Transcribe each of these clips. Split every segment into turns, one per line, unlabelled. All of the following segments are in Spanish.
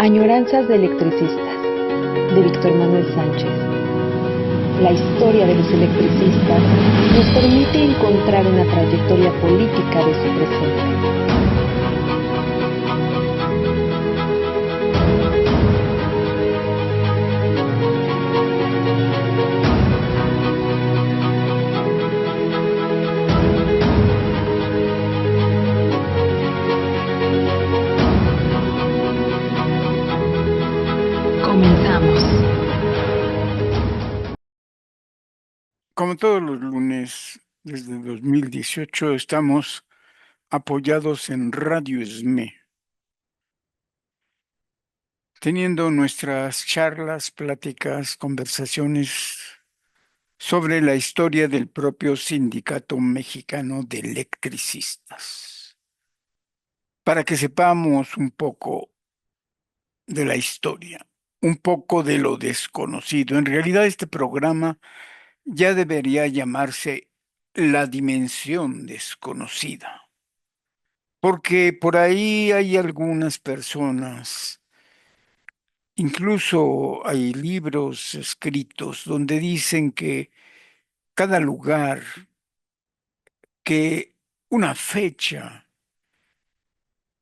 Añoranzas de electricistas, de Víctor Manuel Sánchez. La historia de los electricistas nos permite encontrar una trayectoria política de su presente. Comenzamos.
Como todos los lunes, desde 2018, estamos apoyados en Radio SME, teniendo nuestras charlas, pláticas, conversaciones sobre la historia del propio Sindicato Mexicano de Electricistas, para que sepamos un poco de la historia, un poco de lo desconocido. En realidad, este programa ya debería llamarse La Dimensión Desconocida. Porque por ahí hay algunas personas, incluso hay libros escritos donde dicen que cada lugar, que una fecha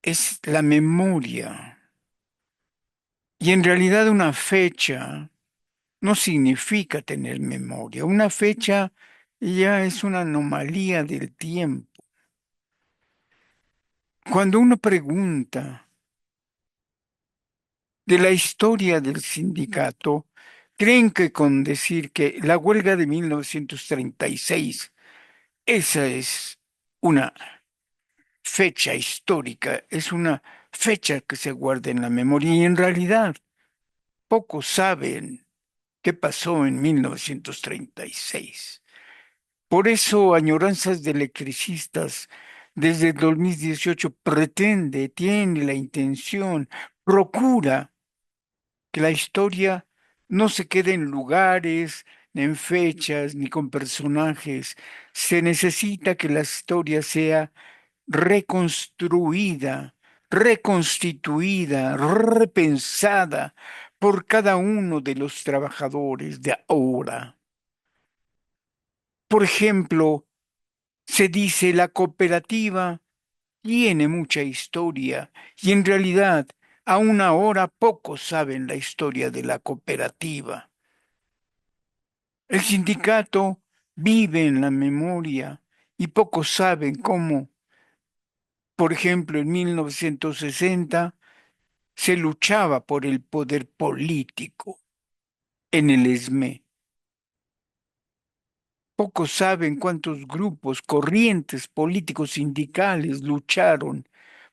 es la memoria. Y en realidad una fecha no significa tener memoria. Una fecha ya es una anomalía del tiempo. Cuando uno pregunta de la historia del sindicato, creen que con decir que la huelga de 1936, esa es una fecha histórica, es una fecha que se guarda en la memoria y en realidad pocos saben qué pasó en 1936. Por eso, Añoranzas de Electricistas desde el 2018 pretende, tiene la intención, procura que la historia no se quede en lugares, ni en fechas, ni con personajes. Se necesita que la historia sea reconstruida, reconstituida, repensada por cada uno de los trabajadores de ahora. Por ejemplo, se dice la cooperativa tiene mucha historia y en realidad aún ahora pocos saben la historia de la cooperativa. El sindicato vive en la memoria y pocos saben cómo, por ejemplo, en 1960 se luchaba por el poder político en el ESME. Pocos saben cuántos grupos, corrientes políticos sindicales lucharon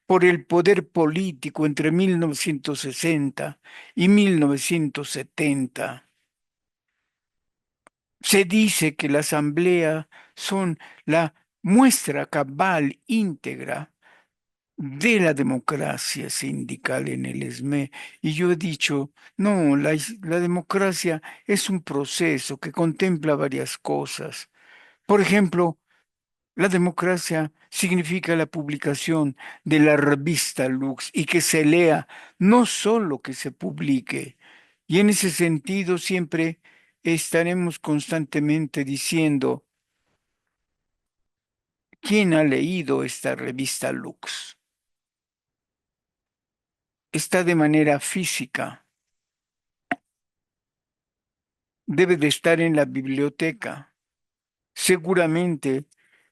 por el poder político entre 1960 y 1970. Se dice que la asamblea son la muestra cabal íntegra de la democracia sindical en el ESME. Y yo he dicho, no, la democracia es un proceso que contempla varias cosas. Por ejemplo, la democracia significa la publicación de la revista Lux y que se lea, no solo que se publique. Y en ese sentido siempre estaremos constantemente diciendo, ¿quién ha leído esta revista Lux? Está de manera física, debe de estar en la biblioteca, seguramente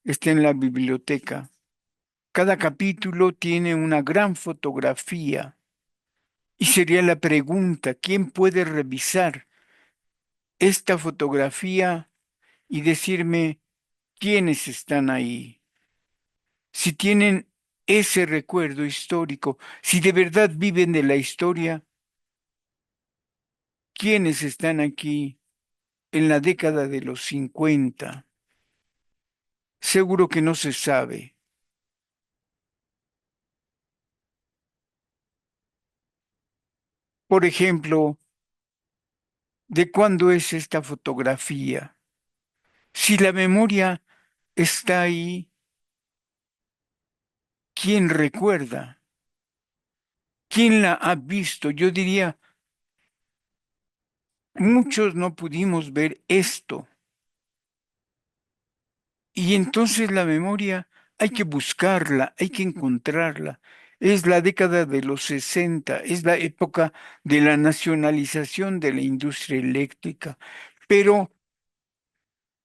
está en la biblioteca. Cada capítulo tiene una gran fotografía. Y sería la pregunta, ¿quién puede revisar esta fotografía y decirme quiénes están ahí? Si tienen ese recuerdo histórico, si de verdad viven de la historia, ¿quiénes están aquí en la década de los 50? Seguro que no se sabe. Por ejemplo, ¿de cuándo es esta fotografía? Si la memoria está ahí, ¿quién recuerda? ¿Quién la ha visto? Yo diría, muchos no pudimos ver esto. Y entonces la memoria hay que buscarla, hay que encontrarla. Es la década de los 60, es la época de la nacionalización de la industria eléctrica. Pero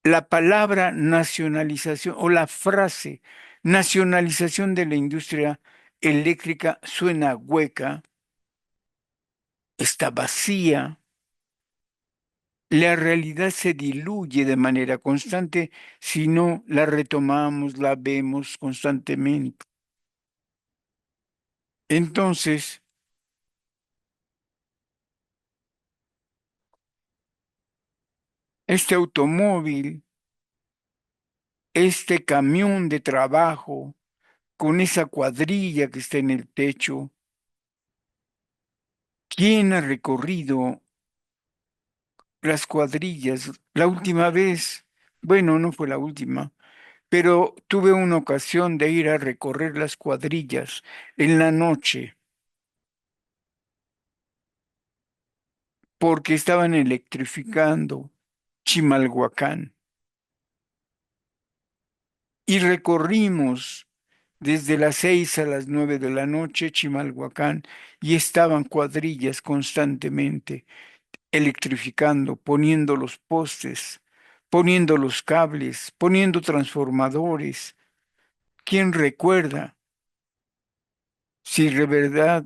la palabra nacionalización o la frase nacionalización de la industria eléctrica suena hueca, está vacía. La realidad se diluye de manera constante si no la retomamos, la vemos constantemente. Entonces, este automóvil, este camión de trabajo, con esa cuadrilla que está en el techo, ¿quién ha recorrido las cuadrillas? La última vez, bueno, no fue la última, pero tuve una ocasión de ir a recorrer las cuadrillas en la noche porque estaban electrificando Chimalhuacán y recorrimos desde las 6 a las 9 de la noche Chimalhuacán y estaban cuadrillas constantemente electrificando, poniendo los postes, poniendo los cables, poniendo transformadores. ¿Quién recuerda si de verdad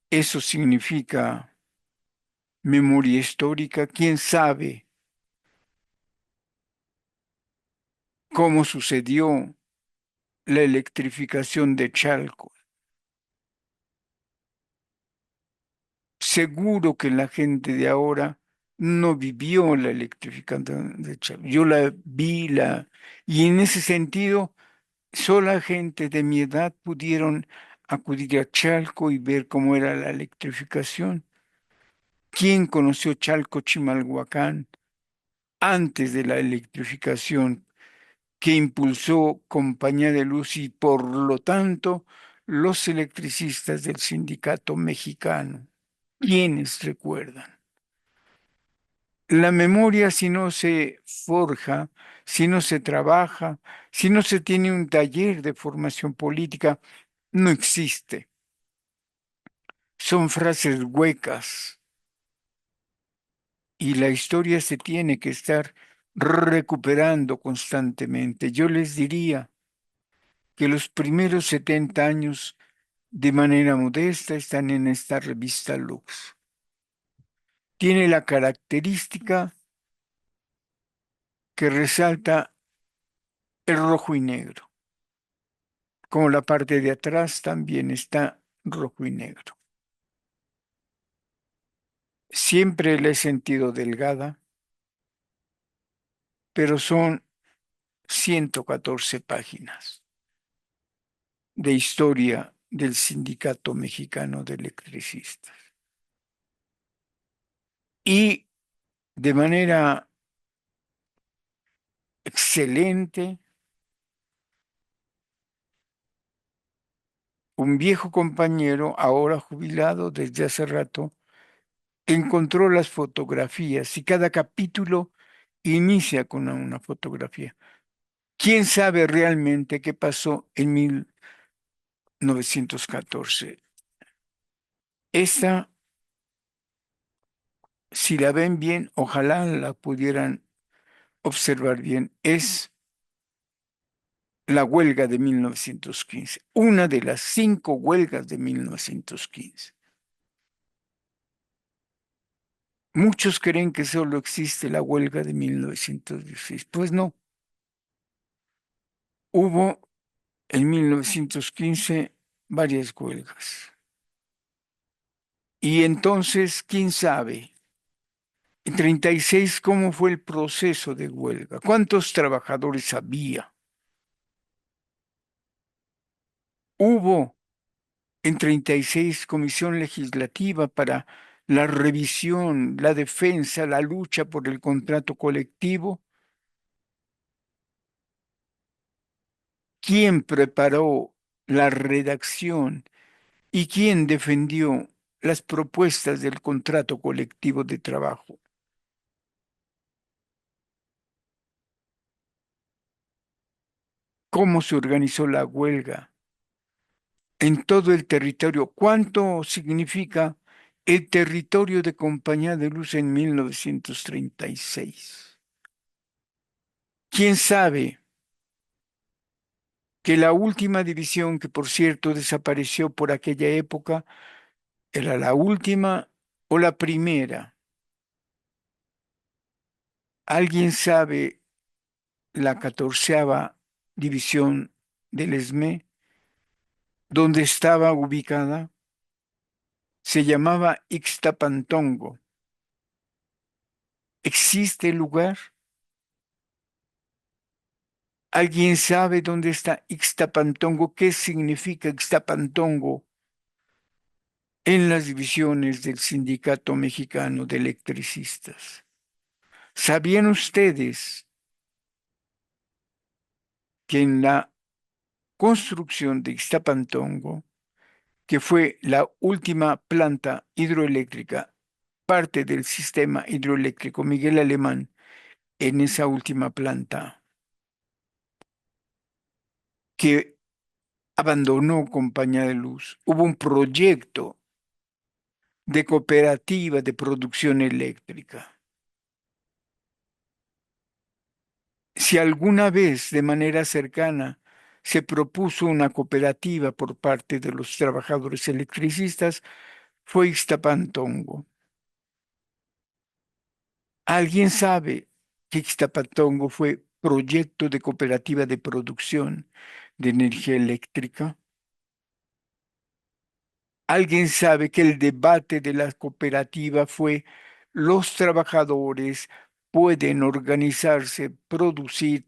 eso significa memoria histórica? ¿Quién sabe cómo sucedió la electrificación de Chalco? Seguro que la gente de ahora no vivió la electrificación de Chalco. Yo la vi, y en ese sentido, sola gente de mi edad pudieron acudir a Chalco y ver cómo era la electrificación. ¿Quién conoció Chalco, Chimalhuacán antes de la electrificación que impulsó Compañía de Luz y por lo tanto los electricistas del sindicato mexicano? ¿Quiénes recuerdan? La memoria, si no se forja, si no se trabaja, si no se tiene un taller de formación política, no existe. Son frases huecas y la historia se tiene que estar recuperando constantemente. Yo les diría que los primeros 70 años, de manera modesta, están en esta revista Lux. Tiene la característica que resalta el rojo y negro. Como la parte de atrás también está rojo y negro. Siempre la he sentido delgada, pero son 114 páginas de historia del Sindicato Mexicano de Electricistas. Y de manera excelente, un viejo compañero, ahora jubilado desde hace rato, encontró las fotografías y cada capítulo inicia con una fotografía. ¿Quién sabe realmente qué pasó en 1914? Esta, si la ven bien, ojalá la pudieran observar bien, es la huelga de 1915, una de las 5 huelgas de 1915. Muchos creen que solo existe la huelga de 1916. Pues no, hubo en 1915 varias huelgas. Y entonces, ¿quién sabe? En 36, ¿cómo fue el proceso de huelga? ¿Cuántos trabajadores había? Hubo en 36 comisión legislativa para la revisión, la defensa, la lucha por el contrato colectivo. ¿Quién preparó la redacción ¿Y quién defendió las propuestas del contrato colectivo de trabajo? ¿Cómo se organizó la huelga en todo el territorio? ¿Cuánto significa el territorio de Compañía de Luz en 1936? ¿Quién sabe que la última división, que por cierto desapareció por aquella época, era la última o la primera? ¿Alguien sabe la 14ª división del ESME, dónde estaba ubicada? Se llamaba Ixtapantongo. ¿Existe el lugar? ¿Alguien sabe dónde está Ixtapantongo? ¿Qué significa Ixtapantongo en las divisiones del Sindicato Mexicano de Electricistas? ¿Sabían ustedes que en la construcción de Ixtapantongo, que fue la última planta hidroeléctrica, parte del sistema hidroeléctrico Miguel Alemán, en esa última planta que abandonó Compañía de Luz, hubo un proyecto de cooperativa de producción eléctrica? Si alguna vez de manera cercana se propuso una cooperativa por parte de los trabajadores electricistas, fue Ixtapantongo. ¿Alguien sabe que Ixtapantongo fue proyecto de cooperativa de producción de energía eléctrica? ¿Alguien sabe que el debate de la cooperativa fue: los trabajadores pueden organizarse, producir,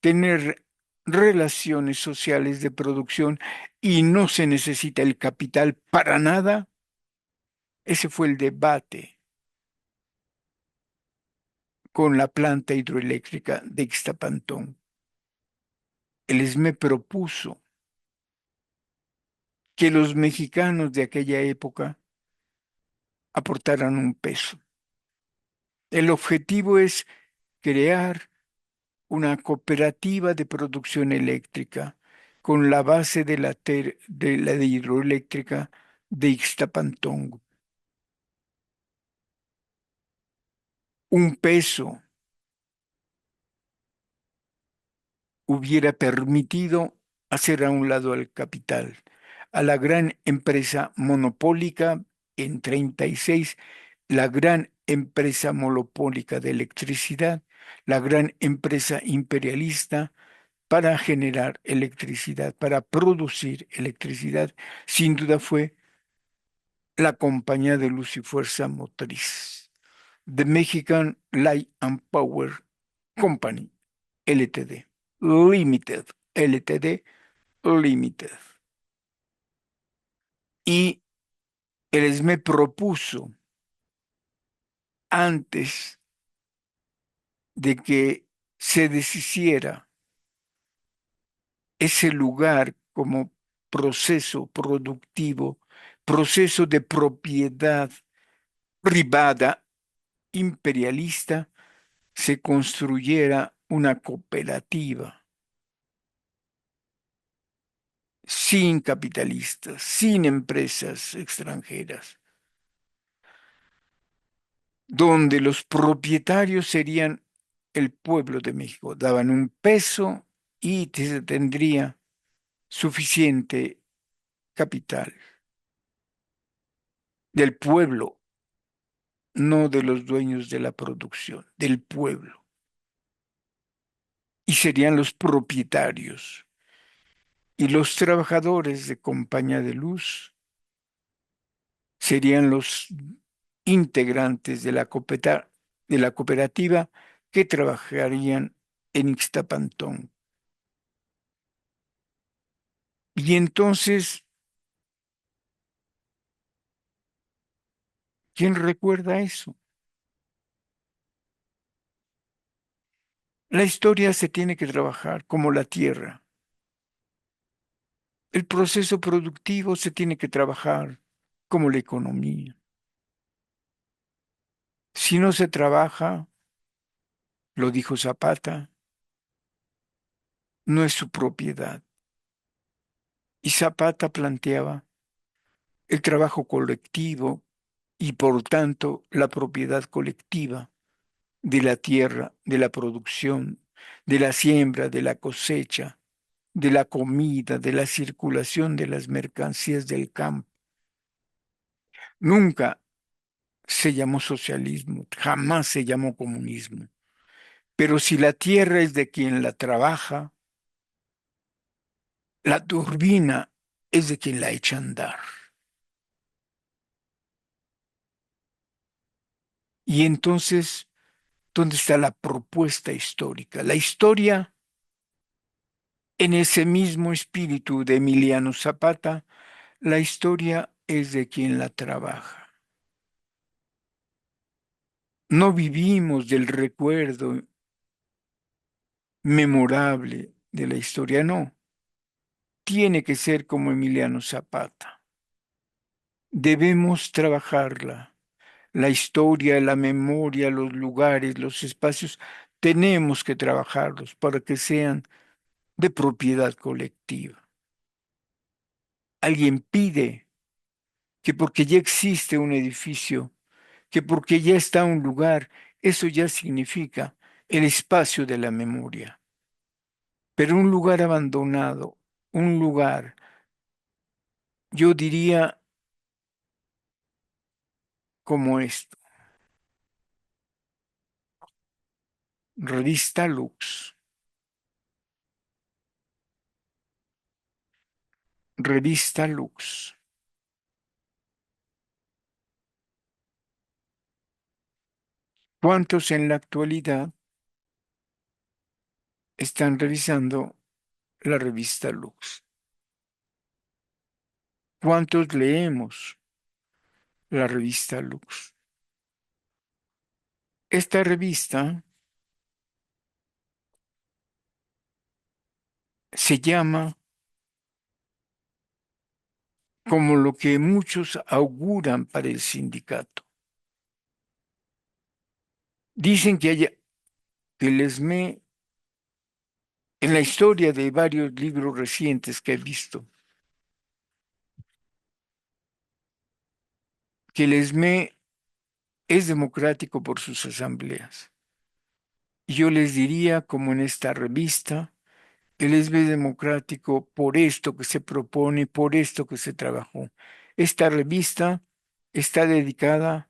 tener relaciones sociales de producción y no se necesita el capital para nada? Ese fue el debate con la planta hidroeléctrica de Ixtapantón. El ESME propuso que los mexicanos de aquella época aportaran un peso. El objetivo es crear una cooperativa de producción eléctrica con la base de la hidroeléctrica de Ixtapantongo. Un peso hubiera permitido hacer a un lado al capital, a la gran empresa monopólica en 36, la gran empresa monopólica de electricidad, la gran empresa imperialista para generar electricidad, para producir electricidad. Sin duda fue la Compañía de Luz y Fuerza Motriz, The Mexican Light and Power Company, LTD, Limited, LTD, Limited. Y el ESME propuso, antes de que se deshiciera ese lugar como proceso productivo, proceso de propiedad privada imperialista, se construyera una cooperativa sin capitalistas, sin empresas extranjeras, donde los propietarios serían el pueblo de México. Daban un peso y se tendría suficiente capital del pueblo, no de los dueños de la producción, del pueblo. Y serían los propietarios. Y los trabajadores de Compañía de Luz serían los integrantes de la cooperativa que trabajarían en Ixtapantón. Y entonces, ¿quién recuerda eso? La historia se tiene que trabajar como la tierra. El proceso productivo se tiene que trabajar como la economía. Si no se trabaja, lo dijo Zapata, no es su propiedad. Y Zapata planteaba el trabajo colectivo y por tanto la propiedad colectiva de la tierra, de la producción, de la siembra, de la cosecha, de la comida, de la circulación de las mercancías del campo. Nunca se llamó socialismo, jamás se llamó comunismo. Pero si la tierra es de quien la trabaja, la turbina es de quien la echa a andar. Y entonces, ¿dónde está la propuesta histórica? La historia, en ese mismo espíritu de Emiliano Zapata, la historia es de quien la trabaja. No vivimos del recuerdo memorable de la historia, no. Tiene que ser como Emiliano Zapata. Debemos trabajarla. La historia, la memoria, los lugares, los espacios, tenemos que trabajarlos para que sean de propiedad colectiva. Alguien pide que porque ya existe un edificio, que porque ya está un lugar, eso ya significa el espacio de la memoria. Pero un lugar abandonado, un lugar, yo diría como esto, Revista Lux, Revista Lux. ¿Cuántos en la actualidad están revisando la revista Lux? ¿Cuántos leemos la revista Lux? Esta revista se llama como lo que muchos auguran para el sindicato. Dicen que el ESME, en la historia de varios libros recientes que he visto, que el ESME es democrático por sus asambleas. Y yo les diría, como en esta revista, el ESME es democrático por esto que se propone, por esto que se trabajó. Esta revista está dedicada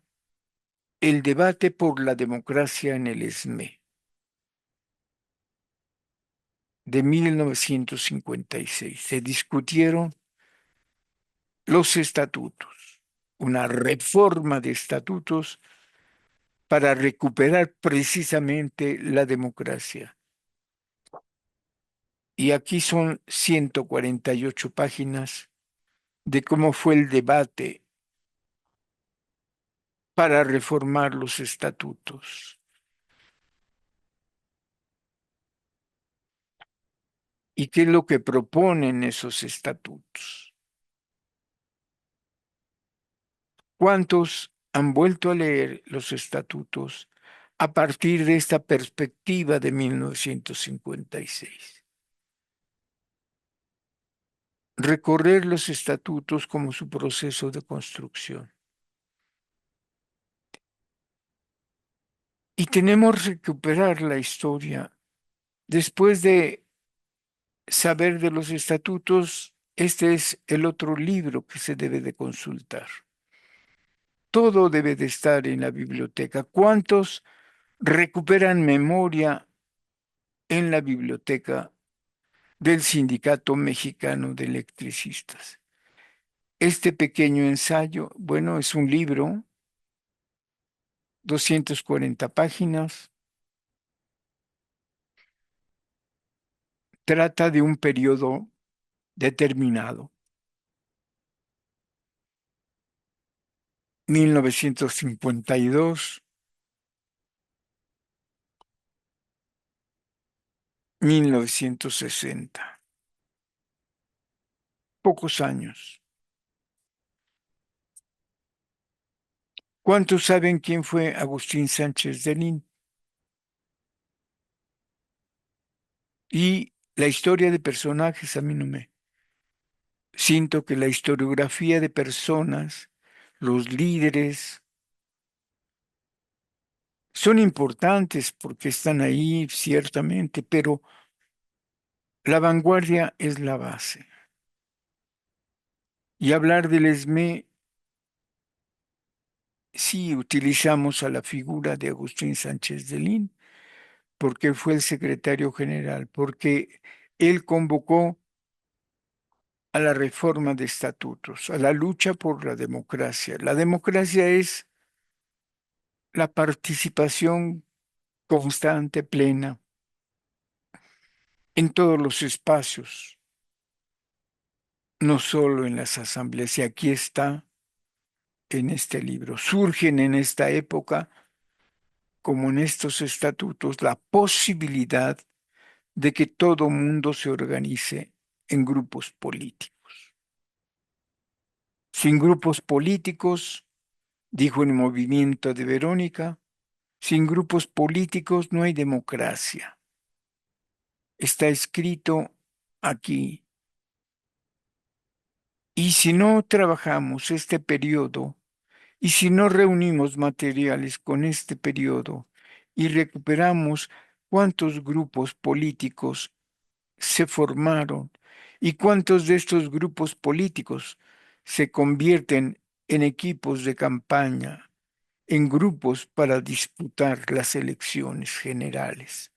al debate por la democracia en el ESME de 1956. Se discutieron los estatutos, una reforma de estatutos para recuperar precisamente la democracia. Y aquí son 148 páginas de cómo fue el debate para reformar los estatutos. ¿Y qué es lo que proponen esos estatutos? ¿Cuántos han vuelto a leer los estatutos a partir de esta perspectiva de 1956? Recorrer los estatutos como su proceso de construcción. Y tenemos que recuperar la historia. Después de saber de los estatutos, este es el otro libro que se debe de consultar. Todo debe de estar en la biblioteca. ¿Cuántos recuperan memoria en la biblioteca del Sindicato Mexicano de Electricistas? Este pequeño ensayo, bueno, es un libro, 240 páginas, trata de un periodo determinado, 1952, 1960. pocos años. ¿Cuántos saben quién fue Agustín Sánchez de Lin? Y la historia de personajes a mí no me. Siento que la historiografía de personas, los líderes, son importantes porque están ahí, ciertamente, pero la vanguardia es la base. Y hablar del ESME, sí utilizamos a la figura de Agustín Sánchez de Lin, porque fue el secretario general, porque él convocó a la reforma de estatutos, a la lucha por la democracia. La democracia es la participación constante, plena, en todos los espacios, no solo en las asambleas. Y aquí está en este libro. Surgen en esta época, como en estos estatutos, la posibilidad de que todo mundo se organice en grupos políticos. Sin grupos políticos, dijo el movimiento de Verónica, sin grupos políticos no hay democracia. Está escrito aquí. Y si no trabajamos este periodo, y si no reunimos materiales con este periodo y recuperamos cuántos grupos políticos se formaron y cuántos de estos grupos políticos se convierten en equipos de campaña, en grupos para disputar las elecciones generales.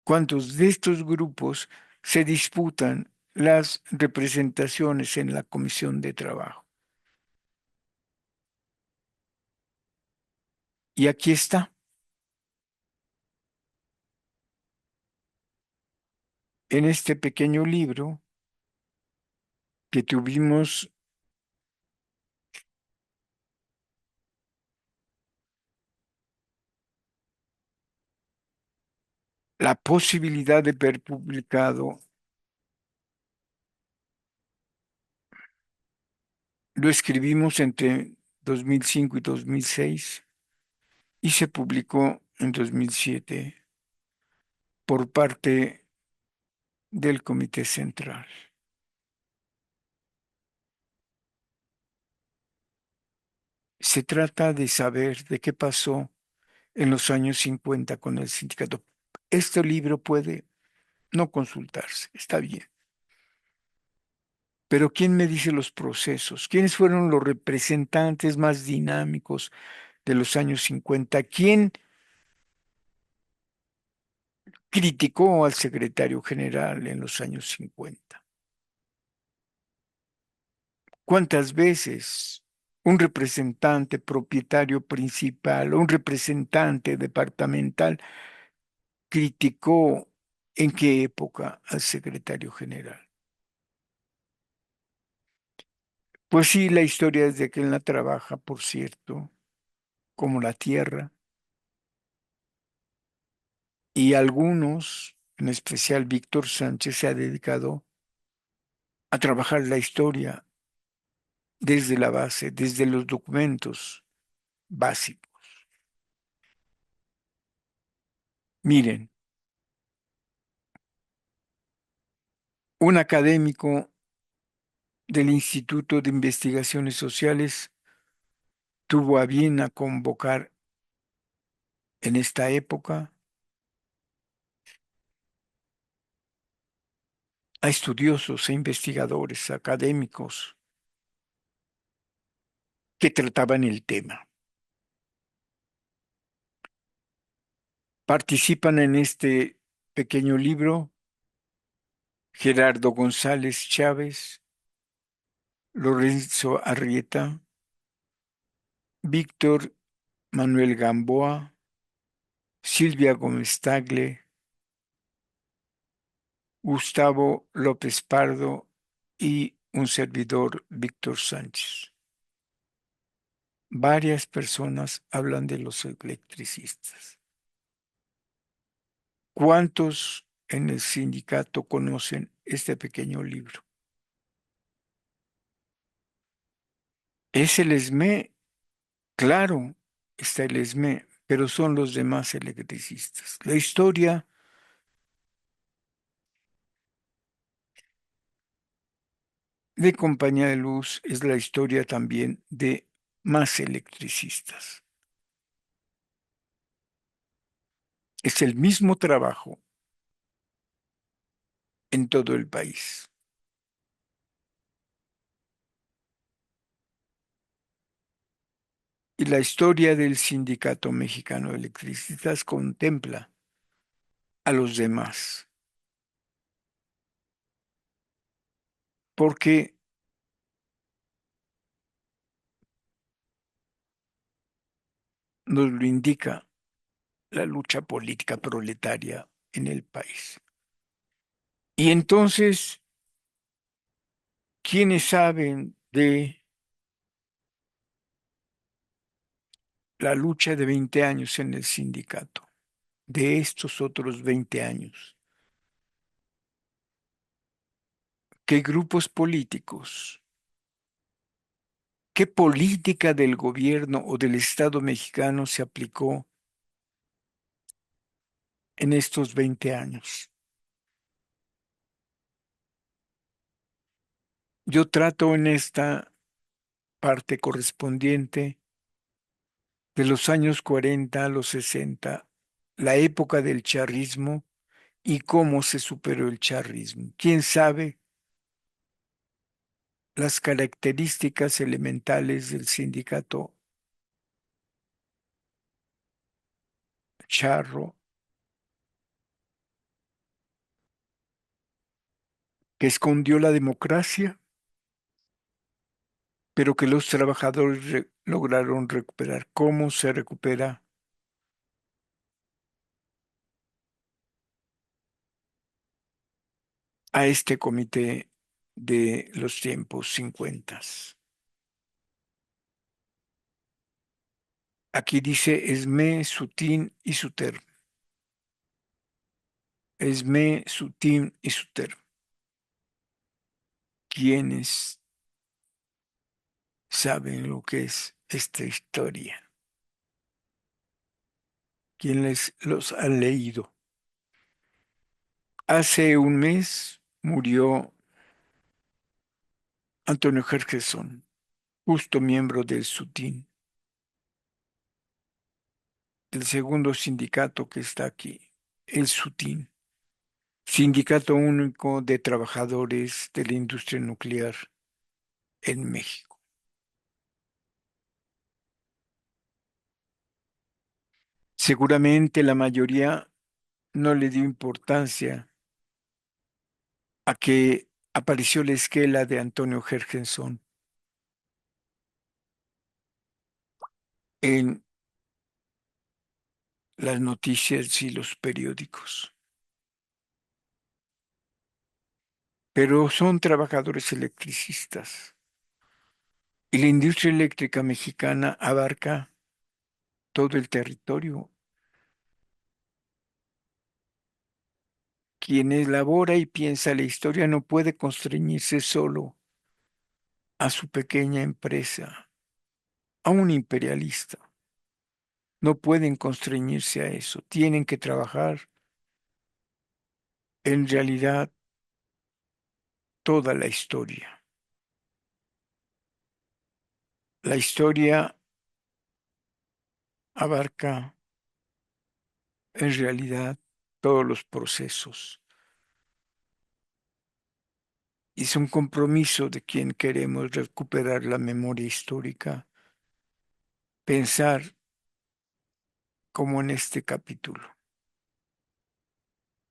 ¿Cuántos de estos grupos se disputan las representaciones en la comisión de trabajo? Y aquí está, en este pequeño libro que tuvimos la posibilidad de ver publicado. Lo escribimos entre 2005 y 2006 y se publicó en 2007 por parte del Comité Central. Se trata de saber de qué pasó en los años 50 con el sindicato. Este libro puede no consultarse, está bien. Pero ¿quién me dice los procesos? ¿Quiénes fueron los representantes más dinámicos de los años 50? ¿Quién criticó al secretario general en los años 50? ¿Cuántas veces un representante propietario principal o un representante departamental criticó en qué época al secretario general? Pues sí, la historia es de que él la trabaja, por cierto, como la tierra, y algunos, en especial Víctor Sánchez, se ha dedicado a trabajar la historia desde la base, desde los documentos básicos. Miren, un académico del Instituto de Investigaciones Sociales tuvo a bien a convocar en esta época a estudiosos e investigadores académicos que trataban el tema. Participan en este pequeño libro Gerardo González Chávez, Lorenzo Arrieta, Víctor Manuel Gamboa, Silvia Gómez Tagle, Gustavo López Pardo y un servidor, Víctor Sánchez. Varias personas hablan de los electricistas. ¿Cuántos en el sindicato conocen este pequeño libro? Es el ESME, claro, está el ESME, pero son los demás electricistas. La historia de Compañía de Luz es la historia también de más electricistas. Es el mismo trabajo en todo el país. Y la historia del Sindicato Mexicano de Electricistas contempla a los demás, porque nos lo indica la lucha política proletaria en el país. Y entonces, ¿quiénes saben de la lucha de 20 años en el sindicato? De estos otros 20 años. ¿Qué grupos políticos? ¿Qué política del gobierno o del Estado mexicano se aplicó en estos 20 años? Yo trato en esta parte correspondiente de los años 40 a los 60, la época del charrismo y cómo se superó el charrismo. ¿Quién sabe las características elementales del sindicato charro que escondió la democracia, pero que los trabajadores lograron recuperar? ¿Cómo se recupera a este comité de los tiempos 50? Aquí dice Esme, Sutín y Suter. Esme, Sutín y Suter. ¿Quiénes saben lo que es esta historia? ¿Quién los ha leído? Hace un mes murió Antonio Gergesson, justo miembro del SUTIN, del segundo sindicato que está aquí, el SUTIN, Sindicato Único de Trabajadores de la Industria Nuclear en México. Seguramente la mayoría no le dio importancia a que apareció la esquela de Antonio Gergenson en las noticias y los periódicos. Pero son trabajadores electricistas y la industria eléctrica mexicana abarca todo el territorio. Quien elabora y piensa la historia no puede constreñirse solo a su pequeña empresa, a un imperialista. No pueden constreñirse a eso. Tienen que trabajar en realidad toda la historia. La historia abarca en realidad todos los procesos. Y es un compromiso de quien queremos recuperar la memoria histórica, pensar como en este capítulo.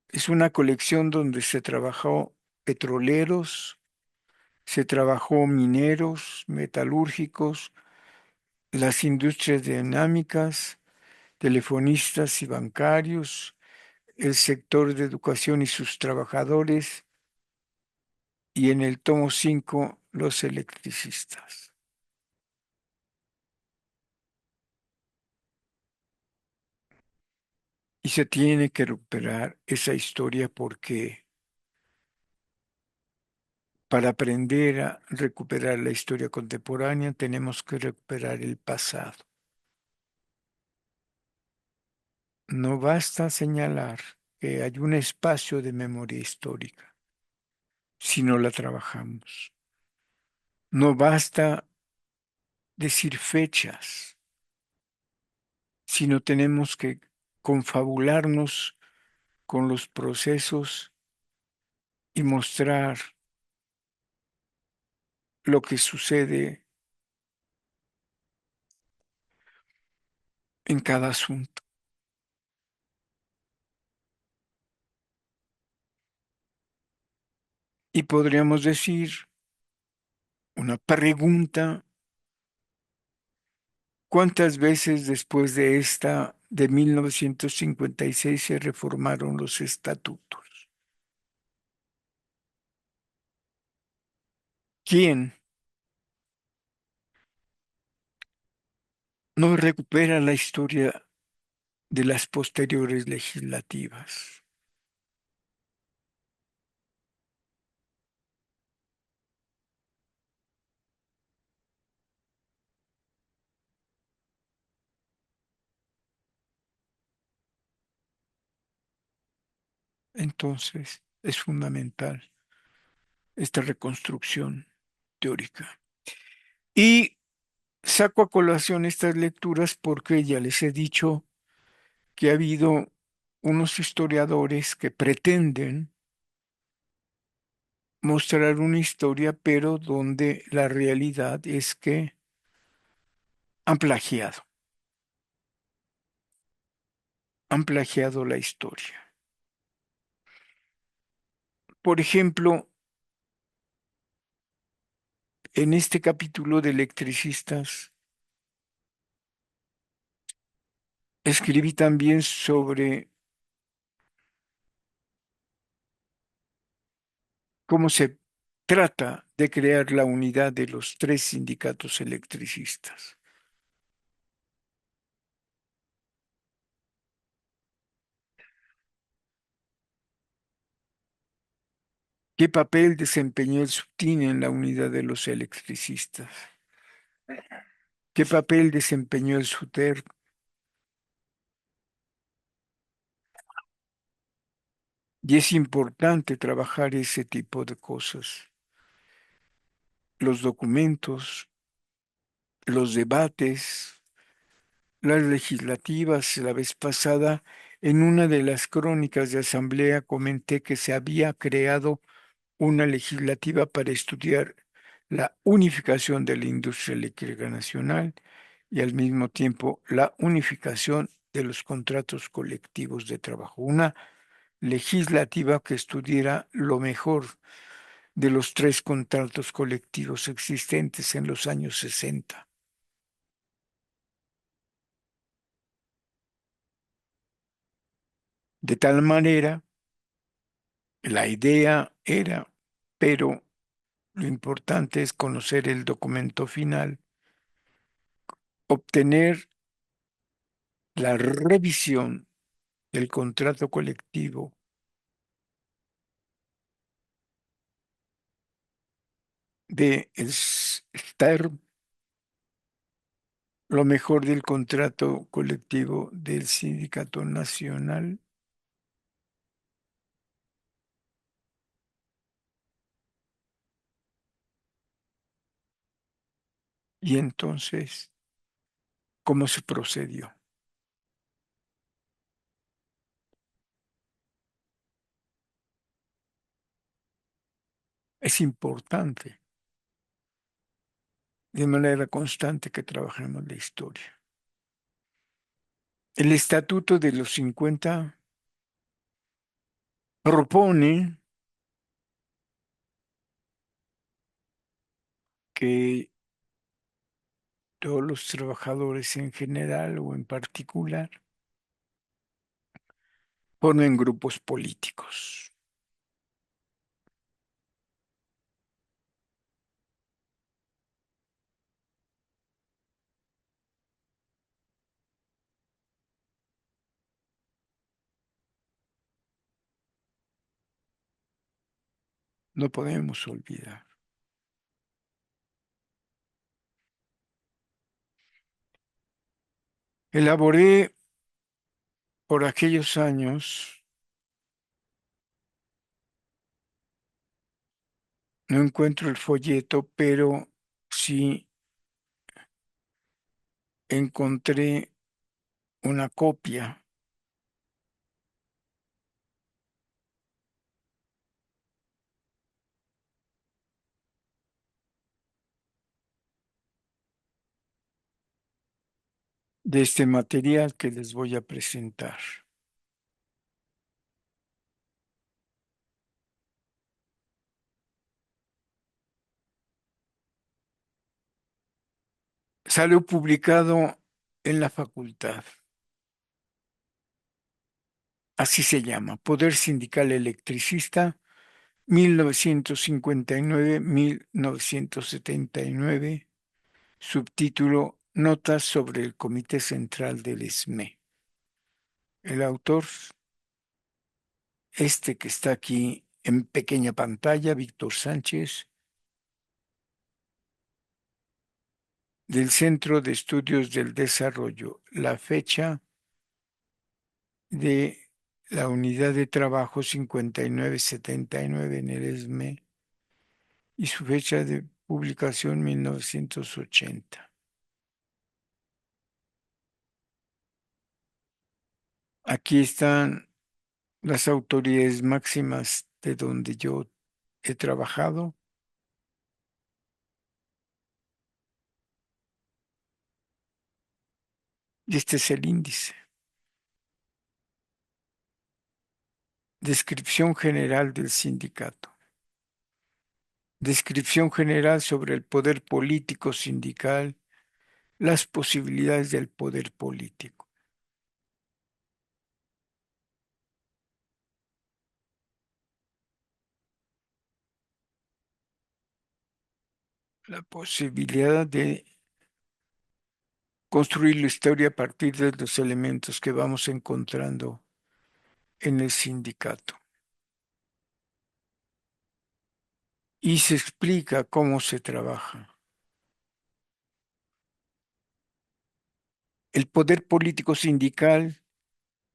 Es una colección donde se trabajó petroleros, se trabajó mineros, metalúrgicos, las industrias dinámicas, telefonistas y bancarios, el sector de educación y sus trabajadores, y en el tomo 5 los electricistas. Y se tiene que recuperar esa historia porque Para aprender a recuperar la historia contemporánea, tenemos que recuperar el pasado. No basta señalar que hay un espacio de memoria histórica si no la trabajamos. No basta decir fechas, sino tenemos que confabularnos con los procesos y mostrar lo que sucede en cada asunto. Y podríamos decir una pregunta: ¿cuántas veces después de esta de 1956 se reformaron los estatutos? ¿Quién no recupera la historia de las posteriores legislativas? Entonces, es fundamental esta reconstrucción teórica. Y saco a colación estas lecturas porque ya les he dicho que ha habido unos historiadores que pretenden mostrar una historia, pero donde la realidad es que han han plagiado la historia. Por ejemplo, en este capítulo de Electricistas, escribí también sobre cómo se trata de crear la unidad de los tres sindicatos electricistas. ¿Qué papel desempeñó el SUTIN en la unidad de los electricistas? ¿Qué papel desempeñó el SUTER? Y es importante trabajar ese tipo de cosas. Los documentos, los debates, las legislativas. La vez pasada, en una de las crónicas de asamblea, comenté que se había creado una legislativa para estudiar la unificación de la industria eléctrica nacional y al mismo tiempo la unificación de los contratos colectivos de trabajo. Una legislativa que estudiara lo mejor de los tres contratos colectivos existentes en los años 60. De tal manera, la idea era, pero lo importante es conocer el documento final, obtener la revisión del contrato colectivo de estar lo mejor del contrato colectivo del Sindicato Nacional y entonces cómo se procedió. Es importante de manera constante que trabajemos la historia. El Estatuto de los 50 propone que todos los trabajadores en general o en particular formen grupos políticos. no podemos olvidar. Elaboré por aquellos años, no encuentro el folleto, pero sí encontré una copia de este material que les voy a presentar. Salió publicado en la facultad. Así se llama, Poder Sindical Electricista, 1959-1979, subtítulo Notas sobre el Comité Central del ESME. El autor, este que está aquí en pequeña pantalla, Víctor Sánchez, del Centro de Estudios del Desarrollo. La fecha de la unidad de trabajo 5979 en el ESME y su fecha de publicación 1980. Aquí están las autoridades máximas de donde yo he trabajado y este es el índice. Descripción general del sindicato. Descripción general sobre el poder político sindical, las posibilidades del poder político. La posibilidad de construir la historia a partir de los elementos que vamos encontrando en el sindicato. Y se explica cómo se trabaja. El poder político sindical,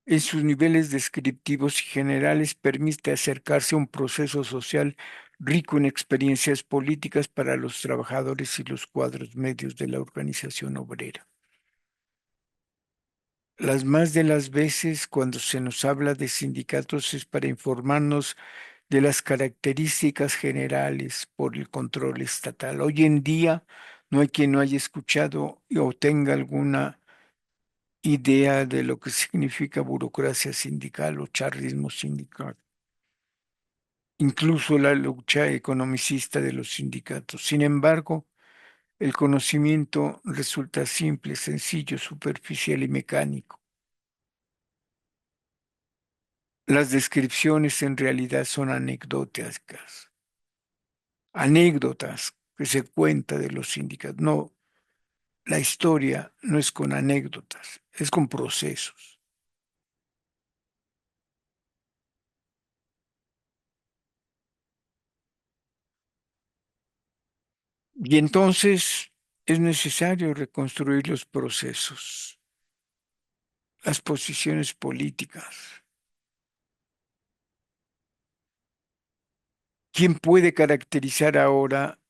en sus niveles descriptivos y generales, permite acercarse a un proceso social rico en experiencias políticas para los trabajadores y los cuadros medios de la organización obrera. Las más de las veces cuando se nos habla de sindicatos es para informarnos de las características generales por el control estatal. Hoy en día no hay quien no haya escuchado o tenga alguna idea de lo que significa burocracia sindical o charrismo sindical, incluso la lucha economicista de los sindicatos. Sin embargo, el conocimiento resulta simple, sencillo, superficial y mecánico. Las descripciones en realidad son anecdóticas, anécdotas que se cuenta de los sindicatos. No, la historia no es con anécdotas, es con procesos. Y entonces es necesario reconstruir los procesos, las posiciones políticas. ¿Quién puede caracterizar ahora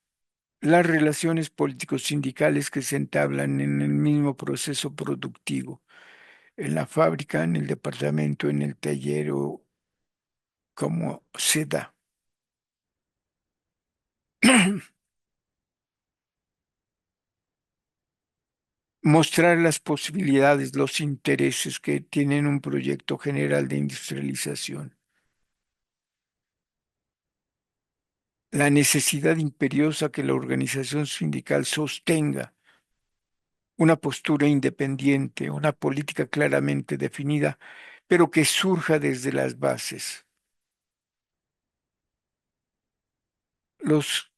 las relaciones políticos sindicales que se entablan en el mismo proceso productivo, en la fábrica, en el departamento, en el taller o cómo se da? Mostrar las posibilidades, los intereses que tienen un proyecto general de industrialización, la necesidad imperiosa que la organización sindical sostenga una postura independiente, una política claramente definida, pero que surja desde las bases. Los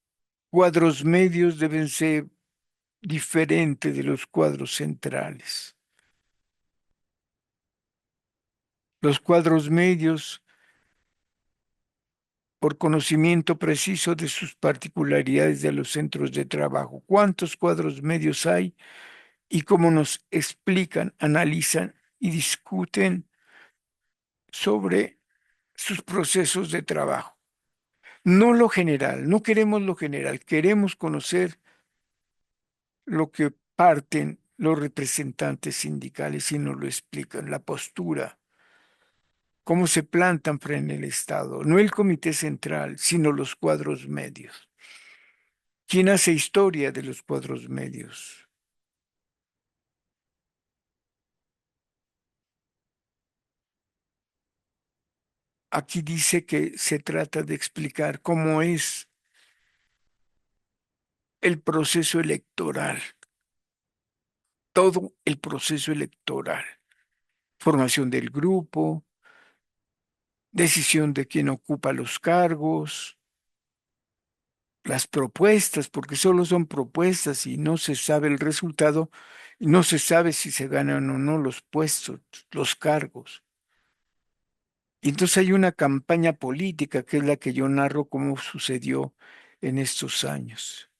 cuadros medios deben ser diferentes de los cuadros centrales. Los cuadros medios por conocimiento preciso de sus particularidades de los centros de trabajo. ¿Cuántos cuadros medios hay y cómo nos explican, analizan y discuten sobre sus procesos de trabajo? No lo general, no queremos lo general, queremos conocer lo que parten los representantes sindicales y nos lo explican, la postura, cómo se plantan frente al Estado, no el comité central, sino los cuadros medios. ¿Quién hace historia de los cuadros medios? Aquí dice que se trata de explicar cómo es el proceso electoral, todo el proceso electoral, formación del grupo, decisión de quién ocupa los cargos, las propuestas, porque solo son propuestas y no se sabe el resultado, y no se sabe si se ganan o no los puestos, los cargos. Y entonces hay una campaña política que es la que yo narro cómo sucedió en estos años.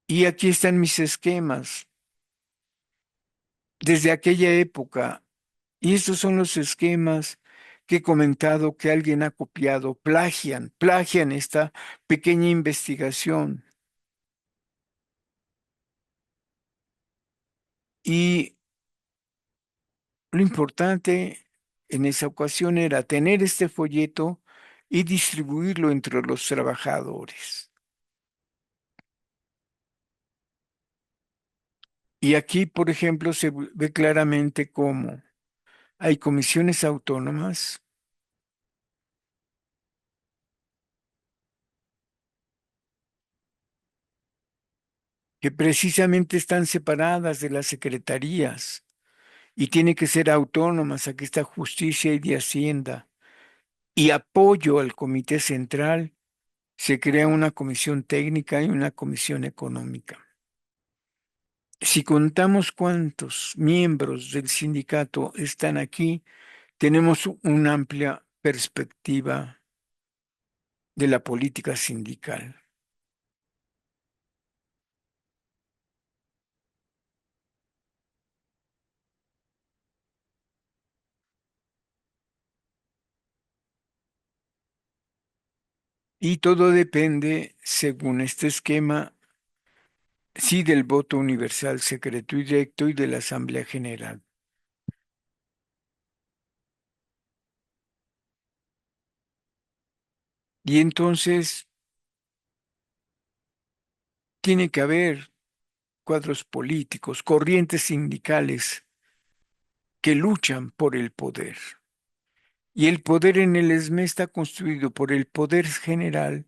Y aquí están mis esquemas desde aquella época. Y estos son los esquemas que he comentado que alguien ha copiado, plagian esta pequeña investigación. Y lo importante en esa ocasión era tener este folleto y distribuirlo entre los trabajadores. Y aquí, por ejemplo, se ve claramente cómo hay comisiones autónomas que precisamente están separadas de las secretarías y tienen que ser autónomas. Aquí está Justicia y de Hacienda. Y apoyo al Comité Central, se crea una comisión técnica y una comisión económica. Si contamos cuántos miembros del sindicato están aquí, tenemos una amplia perspectiva de la política sindical. Y todo depende, según este esquema, sí del voto universal secreto y directo y de la Asamblea General. Y entonces tiene que haber cuadros políticos, corrientes sindicales que luchan por el poder. Y el poder en el ESME está construido por el poder general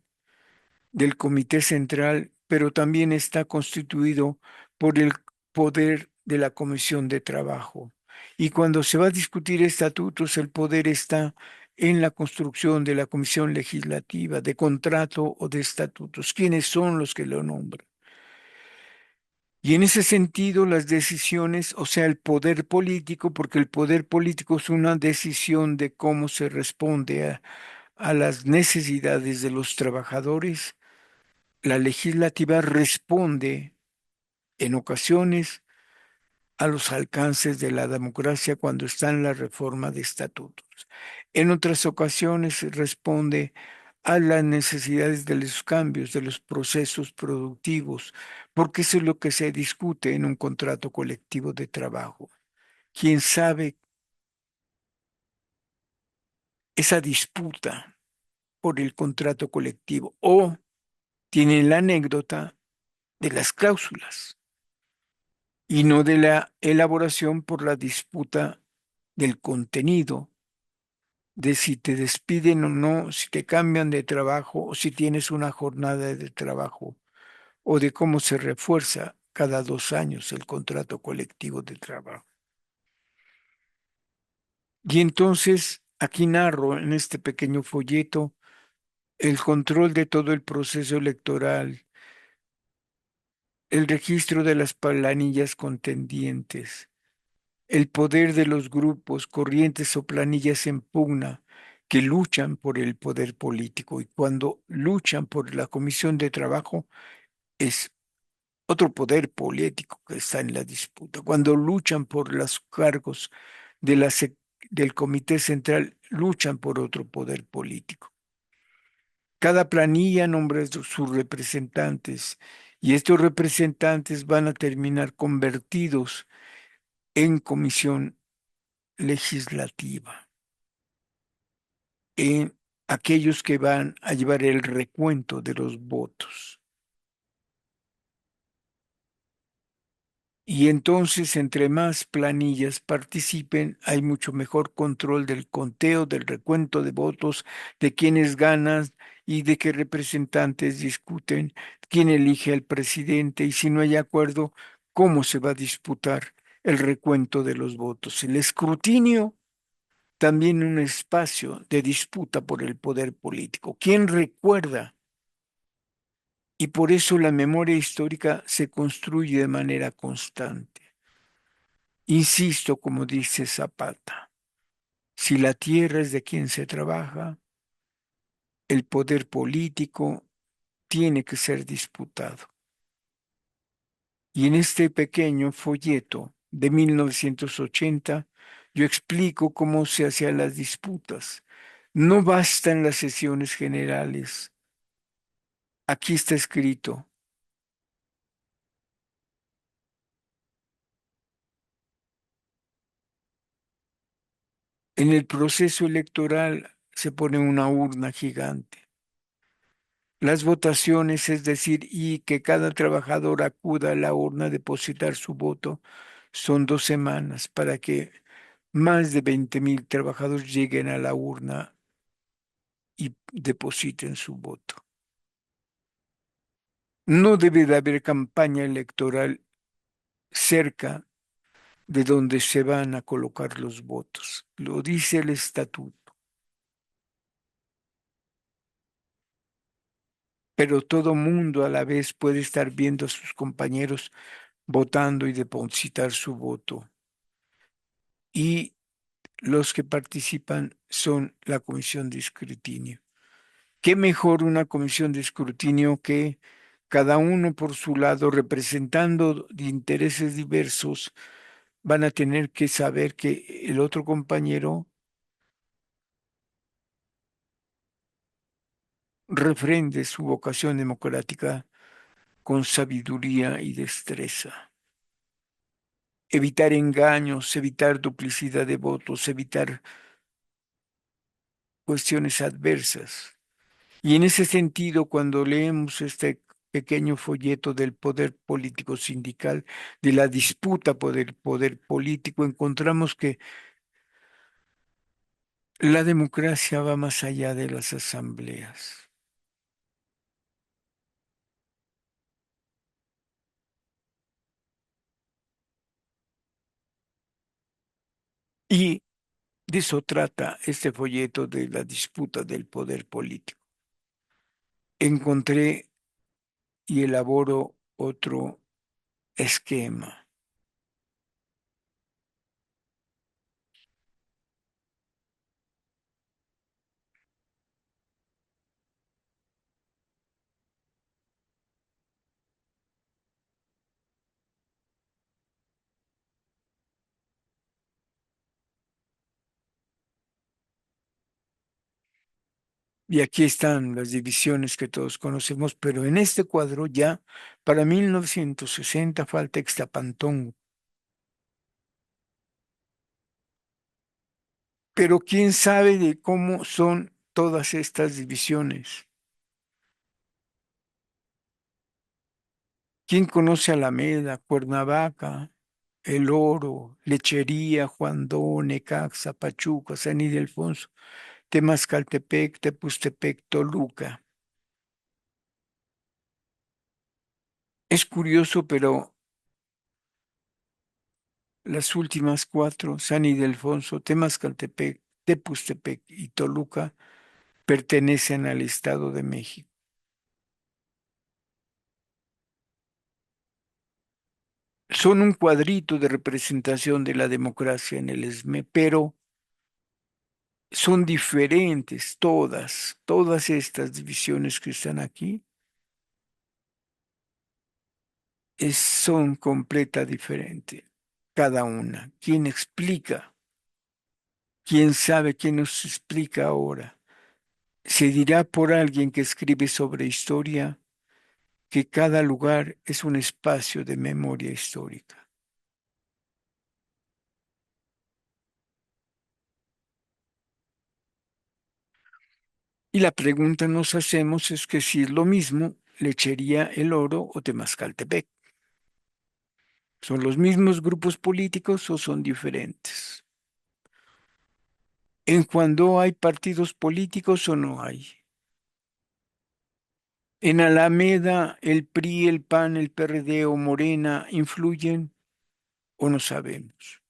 del Comité Central, pero también está constituido por el poder de la Comisión de Trabajo. Y cuando se va a discutir estatutos, el poder está en la construcción de la Comisión Legislativa, de contrato o de estatutos. ¿Quiénes son los que lo nombran? Y en ese sentido, las decisiones, o sea, el poder político, porque el poder político es una decisión de cómo se responde a las necesidades de los trabajadores, la legislativa responde en ocasiones a los alcances de la democracia cuando está en la reforma de estatutos. En otras ocasiones responde a las necesidades de los cambios, de los procesos productivos, porque eso es lo que se discute en un contrato colectivo de trabajo. ¿Quién sabe esa disputa por el contrato colectivo? O tienen la anécdota de las cláusulas y no de la elaboración por la disputa del contenido, de si te despiden o no, si te cambian de trabajo o si tienes una jornada de trabajo o de cómo se refuerza cada 2 años el contrato colectivo de trabajo. Y entonces aquí narro en este pequeño folleto el control de todo el proceso electoral, el registro de las planillas contendientes, el poder de los grupos, corrientes o planillas en pugna que luchan por el poder político y cuando luchan por la comisión de trabajo es otro poder político que está en la disputa. Cuando luchan por los cargos de del Comité Central, luchan por otro poder político. Cada planilla nombra sus representantes y estos representantes van a terminar convertidos en comisión legislativa, en aquellos que van a llevar el recuento de los votos. Y entonces, entre más planillas participen, hay mucho mejor control del conteo, del recuento de votos, de quiénes ganan y de qué representantes discuten, quién elige al presidente y si no hay acuerdo, cómo se va a disputar el recuento de los votos. El escrutinio, también un espacio de disputa por el poder político. ¿Quién recuerda? Y por eso la memoria histórica se construye de manera constante. Insisto, como dice Zapata, si la tierra es de quien se trabaja, el poder político tiene que ser disputado. Y en este pequeño folleto de 1980, yo explico cómo se hacían las disputas. No bastan las sesiones generales. Aquí está escrito. En el proceso electoral se pone una urna gigante. Las votaciones, es decir, y que cada trabajador acuda a la urna a depositar su voto, son 2 semanas para que más de 20,000 trabajadores lleguen a la urna y depositen su voto. No debe de haber campaña electoral cerca de donde se van a colocar los votos. Lo dice el estatuto. Pero todo mundo a la vez puede estar viendo a sus compañeros votando y depositar su voto. Y los que participan son la comisión de escrutinio. ¿Qué mejor una comisión de escrutinio que cada uno por su lado, representando de intereses diversos, van a tener que saber que el otro compañero refrende su vocación democrática con sabiduría y destreza? Evitar engaños, evitar duplicidad de votos, evitar cuestiones adversas. Y en ese sentido, cuando leemos este pequeño folleto del poder político sindical, de la disputa por el poder político, encontramos que la democracia va más allá de las asambleas. Y de eso trata este folleto de la disputa del poder político. Encontré y elaboro otro esquema. Y aquí están las divisiones que todos conocemos, pero en este cuadro ya para 1960 falta Extapantongo. Pero quién sabe de cómo son todas estas divisiones. ¿Quién conoce Alameda, Cuernavaca, El Oro, Lechería, Juandón, Necaxa, Pachuca, San Ildefonso, Temascaltepec, Tepustepec, Toluca? Es curioso, pero las últimas cuatro, San Ildefonso, Temascaltepec, Tepustepec y Toluca, pertenecen al Estado de México. Son un cuadrito de representación de la democracia en el ESME, pero son diferentes todas estas divisiones que están aquí son completa diferente, cada una. ¿Quién explica? ¿Quién sabe? ¿Quién nos explica ahora? Se dirá por alguien que escribe sobre historia que cada lugar es un espacio de memoria histórica. Y la pregunta nos hacemos es que si es lo mismo Lechería El Oro o Temascaltepec. ¿Son los mismos grupos políticos o son diferentes? ¿En cuando hay partidos políticos o no hay? ¿En Alameda el PRI, el PAN, el PRD o Morena influyen o no sabemos?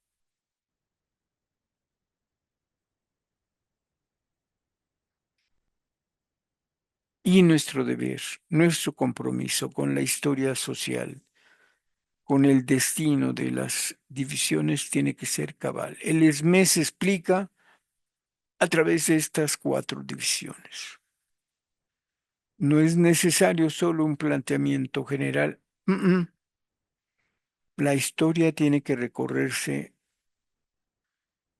Y nuestro deber, nuestro compromiso con la historia social, con el destino de las divisiones tiene que ser cabal. El ESME se explica a través de estas cuatro divisiones. No es necesario solo un planteamiento general. La historia tiene que recorrerse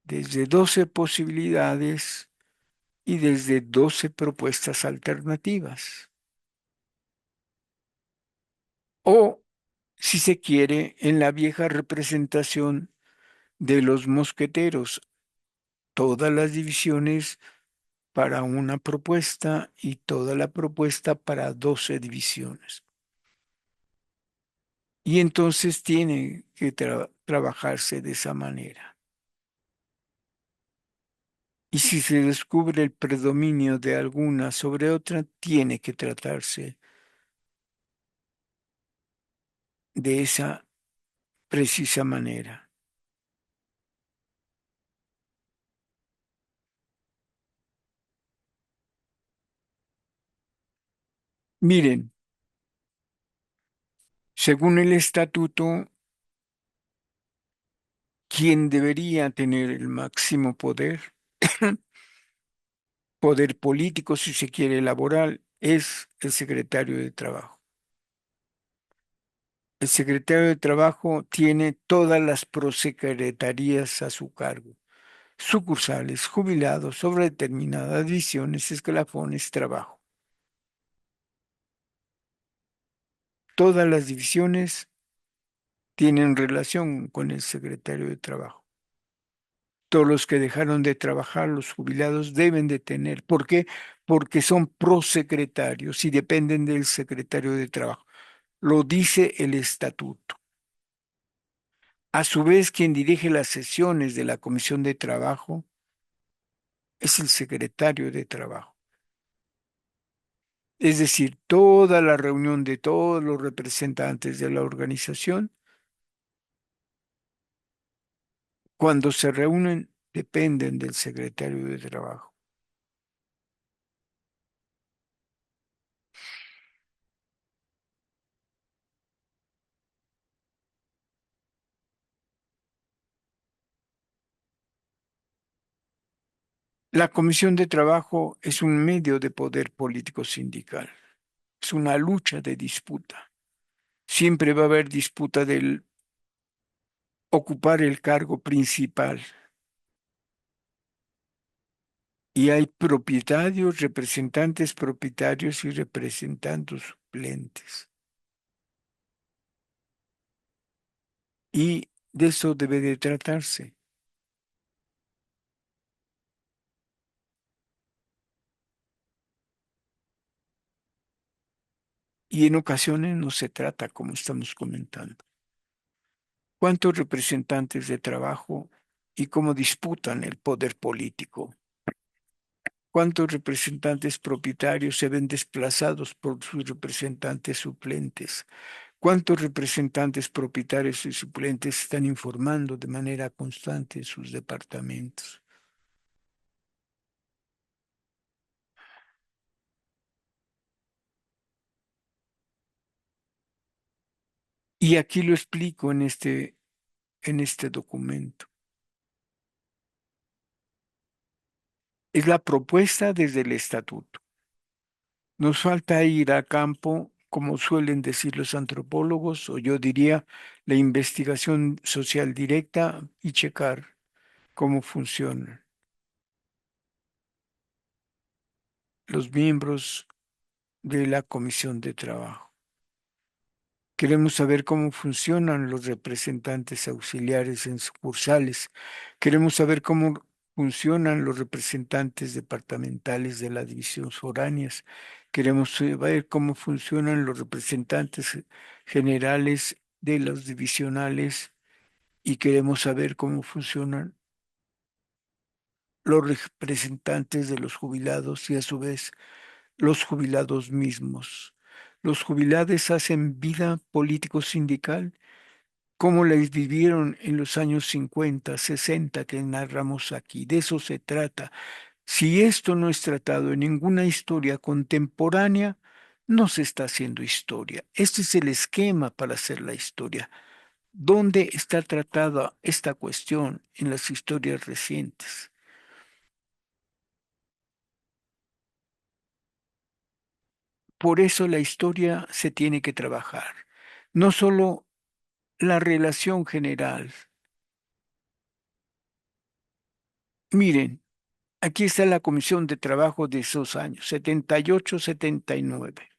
desde 12 posibilidades y desde 12 propuestas alternativas. O, si se quiere, en la vieja representación de los mosqueteros, todas las divisiones para una propuesta y toda la propuesta para 12 divisiones. Y entonces tiene que trabajarse de esa manera. Y si se descubre el predominio de alguna sobre otra, tiene que tratarse de esa precisa manera. Miren, según el estatuto, quien debería tener el máximo poder, poder político, si se quiere, laboral, es el secretario de Trabajo. El secretario de Trabajo tiene todas las prosecretarías a su cargo, sucursales, jubilados, sobredeterminadas, divisiones, escalafones, trabajo. Todas las divisiones tienen relación con el secretario de Trabajo. Todos los que dejaron de trabajar, los jubilados, deben de tener. ¿Por qué? Porque son prosecretarios y dependen del secretario de Trabajo. Lo dice el estatuto. A su vez, quien dirige las sesiones de la Comisión de Trabajo es el secretario de Trabajo. Es decir, toda la reunión de todos los representantes de la organización, cuando se reúnen, dependen del secretario de Trabajo. La Comisión de Trabajo es un medio de poder político sindical. Es una lucha de disputa. Siempre va a haber disputa del ocupar el cargo principal. Y hay propietarios, representantes propietarios y representantes suplentes. Y de eso debe de tratarse. Y en ocasiones no se trata como estamos comentando. ¿Cuántos representantes de trabajo y cómo disputan el poder político? ¿Cuántos representantes propietarios se ven desplazados por sus representantes suplentes? ¿Cuántos representantes propietarios y suplentes están informando de manera constante en sus departamentos? Y aquí lo explico en este documento. Es la propuesta desde el estatuto. Nos falta ir a campo, como suelen decir los antropólogos, o yo diría la investigación social directa y checar cómo funcionan los miembros de la comisión de trabajo. Queremos saber cómo funcionan los representantes auxiliares en sucursales. Queremos saber cómo funcionan los representantes departamentales de las divisiones foráneas. Queremos saber cómo funcionan los representantes generales de los divisionales y queremos saber cómo funcionan los representantes de los jubilados y a su vez los jubilados mismos. Los jubilados hacen vida político-sindical como las vivieron en los años 50, 60 que narramos aquí. De eso se trata. Si esto no es tratado en ninguna historia contemporánea, no se está haciendo historia. Este es el esquema para hacer la historia. ¿Dónde está tratada esta cuestión en las historias recientes? Por eso la historia se tiene que trabajar. No solo la relación general. Miren, aquí está la comisión de trabajo de esos años, 78, 79.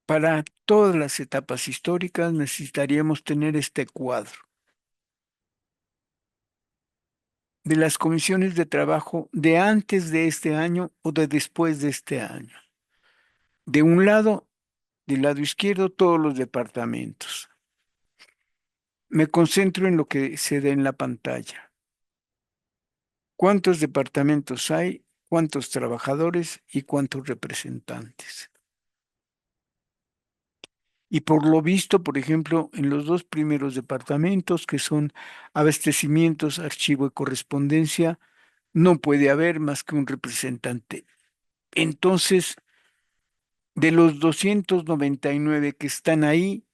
Para todas las etapas históricas necesitaríamos tener este cuadro de las comisiones de trabajo de antes de este año o de después de este año. De un lado, del lado izquierdo, todos los departamentos. Me concentro en lo que se da en la pantalla. ¿Cuántos departamentos hay? ¿Cuántos trabajadores y cuántos representantes? Y por lo visto, por ejemplo, en los dos primeros departamentos, que son abastecimientos, archivo y correspondencia, no puede haber más que un representante. Entonces, de los 299 que están ahí,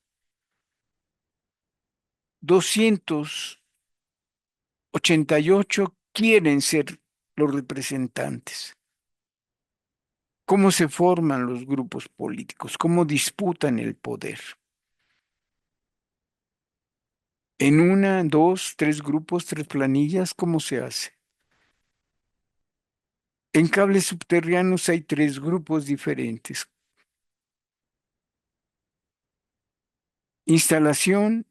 288 quieren ser los representantes. ¿Cómo se forman los grupos políticos? ¿Cómo disputan el poder? En una, dos, tres grupos, tres planillas, ¿cómo se hace? En cables subterráneos hay tres grupos diferentes. Instalación,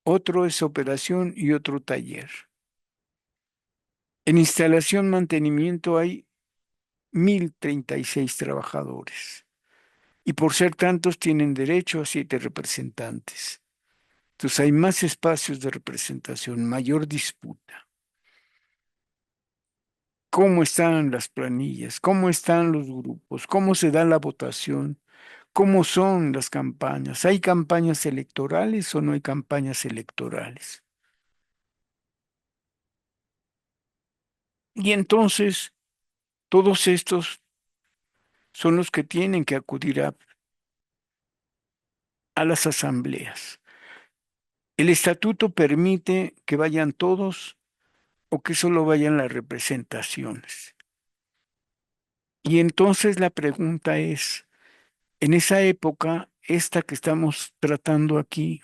otro es operación y otro taller. En instalación mantenimiento hay 1,036 trabajadores y por ser tantos tienen derecho a 7 representantes. Entonces hay más espacios de representación, mayor disputa. ¿Cómo están las planillas? ¿Cómo están los grupos? ¿Cómo se da la votación? ¿Cómo son las campañas? ¿Hay campañas electorales o no hay campañas electorales? Y entonces, todos estos son los que tienen que acudir a las asambleas. El estatuto permite que vayan todos o que solo vayan las representaciones. Y entonces la pregunta es, en esa época, esta que estamos tratando aquí,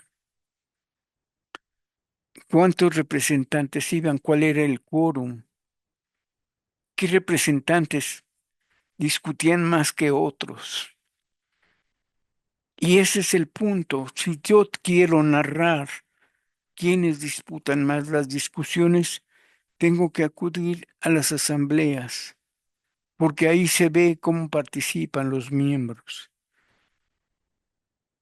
¿cuántos representantes iban? ¿Cuál era el quórum? ¿Qué representantes discutían más que otros? Y ese es el punto. Si yo quiero narrar quiénes disputan más las discusiones, tengo que acudir a las asambleas, porque ahí se ve cómo participan los miembros.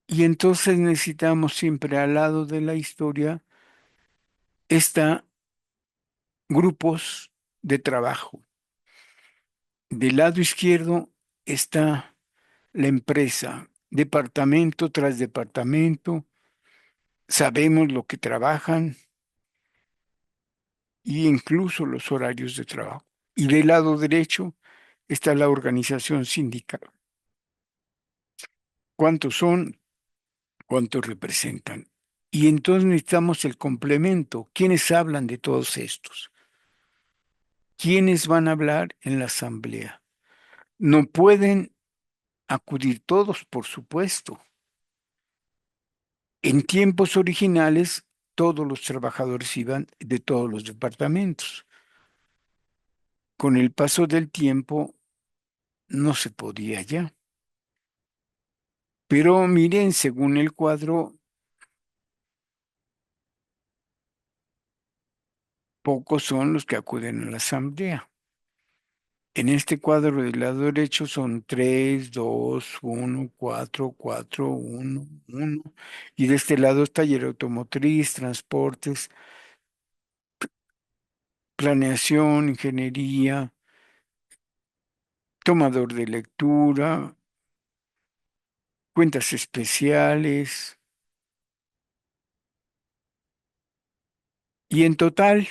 Y entonces necesitamos siempre al lado de la historia, está grupos de trabajo. Del lado izquierdo está la empresa, departamento tras departamento, sabemos lo que trabajan e incluso los horarios de trabajo. Y del lado derecho está la organización sindical. ¿Cuántos son? ¿Cuántos representan? Y entonces necesitamos el complemento. ¿Quiénes hablan de todos estos? ¿Quiénes van a hablar en la asamblea? No pueden acudir todos, por supuesto. En tiempos originales, todos los trabajadores iban de todos los departamentos. Con el paso del tiempo, no se podía ya. Pero miren, según el cuadro, pocos son los que acuden a la asamblea. En este cuadro del lado derecho son 3, 2, 1, 4, 4, 1, 1. Y de este lado es taller automotriz, transportes, planeación, ingeniería, tomador de lectura, cuentas especiales. Y en total,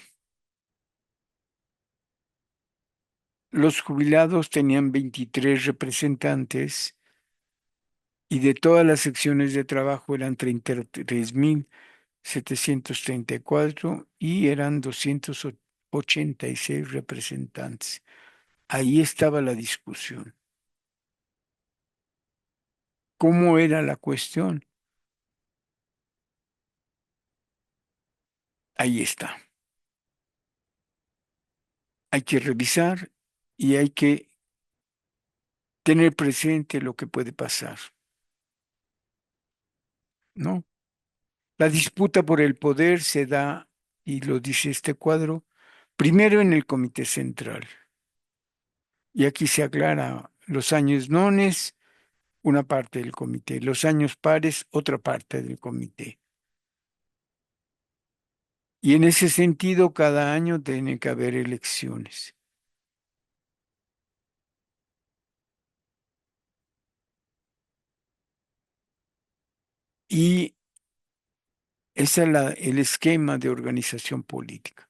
los jubilados tenían 23 representantes y de todas las secciones de trabajo eran 33.734 y eran 286 representantes. Ahí estaba la discusión. ¿Cómo era la cuestión? Ahí está. Hay que revisar y hay que tener presente lo que puede pasar, ¿no? La disputa por el poder se da, y lo dice este cuadro, primero en el Comité Central. Y aquí se aclara los años nones, una parte del comité, los años pares, otra parte del comité. Y en ese sentido, cada año tiene que haber elecciones. Y ese es el esquema de organización política.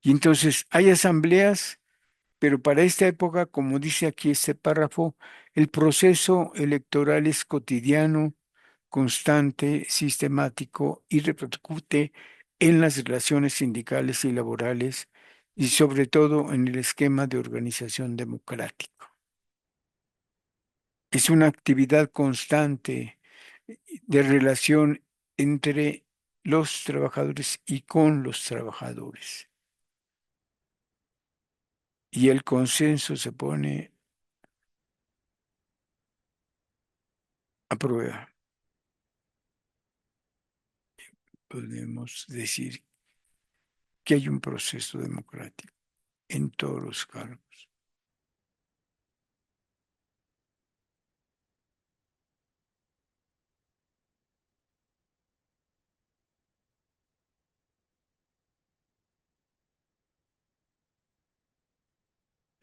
Y entonces hay asambleas, pero para esta época, como dice aquí este párrafo, el proceso electoral es cotidiano, constante, sistemático y repercute en las relaciones sindicales y laborales y sobre todo en el esquema de organización democrático. Es una actividad constante de relación entre los trabajadores y con los trabajadores. Y el consenso se pone a prueba. Podemos decir que hay un proceso democrático en todos los cargos.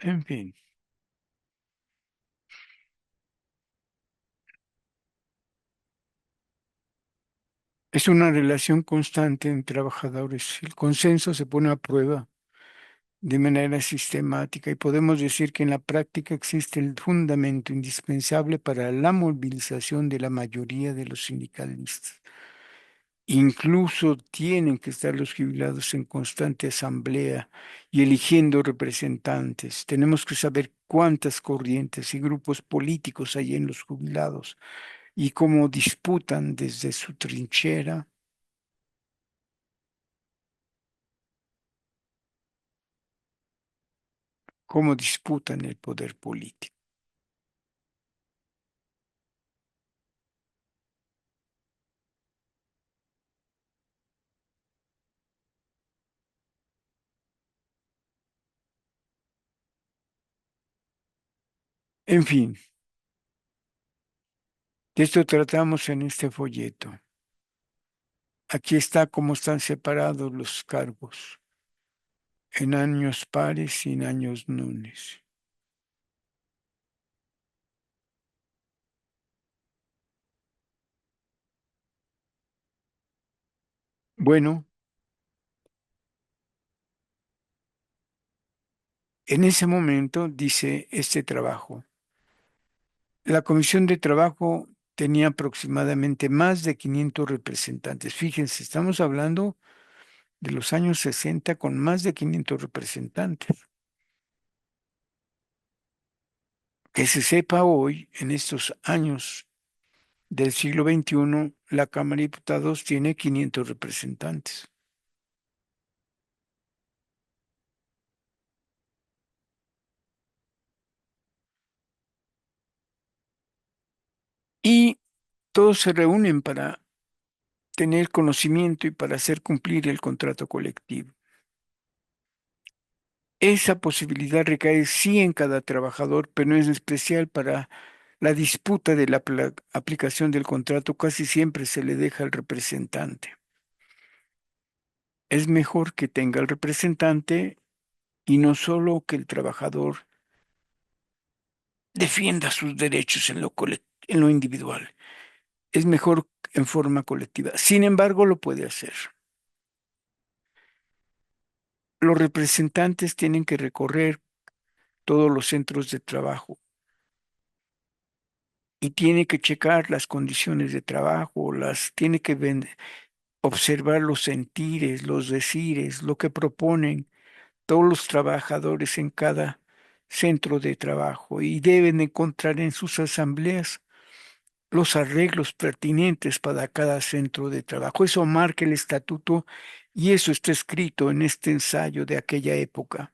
En fin, es una relación constante entre trabajadores. El consenso se pone a prueba de manera sistemática y podemos decir que en la práctica existe el fundamento indispensable para la movilización de la mayoría de los sindicalistas. Incluso tienen que estar los jubilados en constante asamblea y eligiendo representantes. Tenemos que saber cuántas corrientes y grupos políticos hay en los jubilados y cómo disputan desde su trinchera, cómo disputan el poder político. En fin, de esto tratamos en este folleto. Aquí está cómo están separados los cargos en años pares y en años nones. Bueno, en ese momento dice este trabajo. La Comisión de Trabajo tenía aproximadamente más de 500 representantes. Fíjense, estamos hablando de los años 60 con más de 500 representantes. Que se sepa hoy, en estos años del siglo XXI, la Cámara de Diputados tiene 500 representantes. Y todos se reúnen para tener conocimiento y para hacer cumplir el contrato colectivo. Esa posibilidad recae sí en cada trabajador, pero no es especial para la disputa de la aplicación del contrato. Casi siempre se le deja al representante. Es mejor que tenga el representante y no solo que el trabajador defienda sus derechos en lo individual. Es mejor en forma colectiva. Sin embargo, lo puede hacer. Los representantes tienen que recorrer todos los centros de trabajo y tiene que checar las condiciones de trabajo, tiene que observar los sentires, los decires, lo que proponen todos los trabajadores en cada centro de trabajo y deben encontrar en sus asambleas los arreglos pertinentes para cada centro de trabajo. Eso marca el estatuto y eso está escrito en este ensayo de aquella época.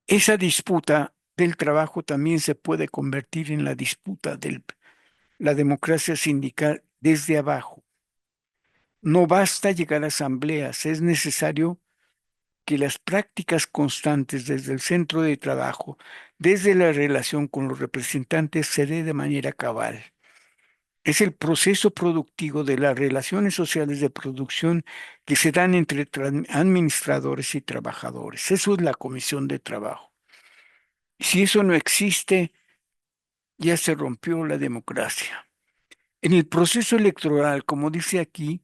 Esa disputa del trabajo también se puede convertir en la disputa de la democracia sindical desde abajo. No basta llegar a asambleas, es necesario que las prácticas constantes desde el centro de trabajo, desde la relación con los representantes, se dé de manera cabal. Es el proceso productivo de las relaciones sociales de producción que se dan entre administradores y trabajadores. Eso es la comisión de trabajo. Si eso no existe, ya se rompió la democracia. En el proceso electoral, como dice aquí,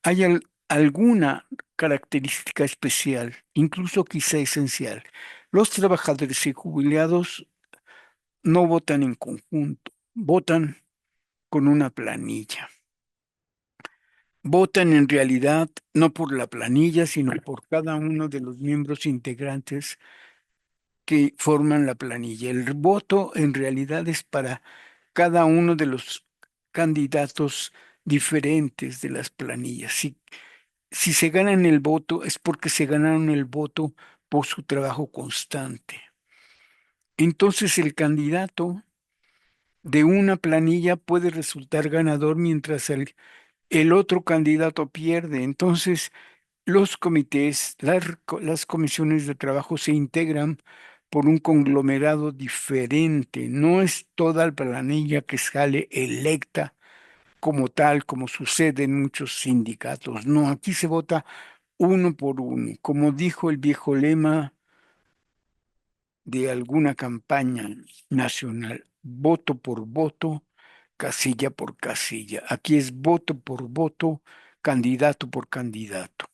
hay alguna característica especial, incluso quizá esencial. Los trabajadores y jubilados no votan en conjunto, votan con una planilla. Votan en realidad no por la planilla, sino por cada uno de los miembros integrantes que forman la planilla. El voto en realidad es para cada uno de los candidatos diferentes de las planillas. Si se ganan el voto es porque se ganaron el voto por su trabajo constante. Entonces el candidato de una planilla puede resultar ganador mientras el otro candidato pierde. Entonces los comités, las comisiones de trabajo se integran por un conglomerado diferente. No es toda la planilla que sale electa como tal, como sucede en muchos sindicatos. No, aquí se vota uno por uno. Como dijo el viejo lema de alguna campaña nacional, voto por voto, casilla por casilla. Aquí es voto por voto, candidato por candidato.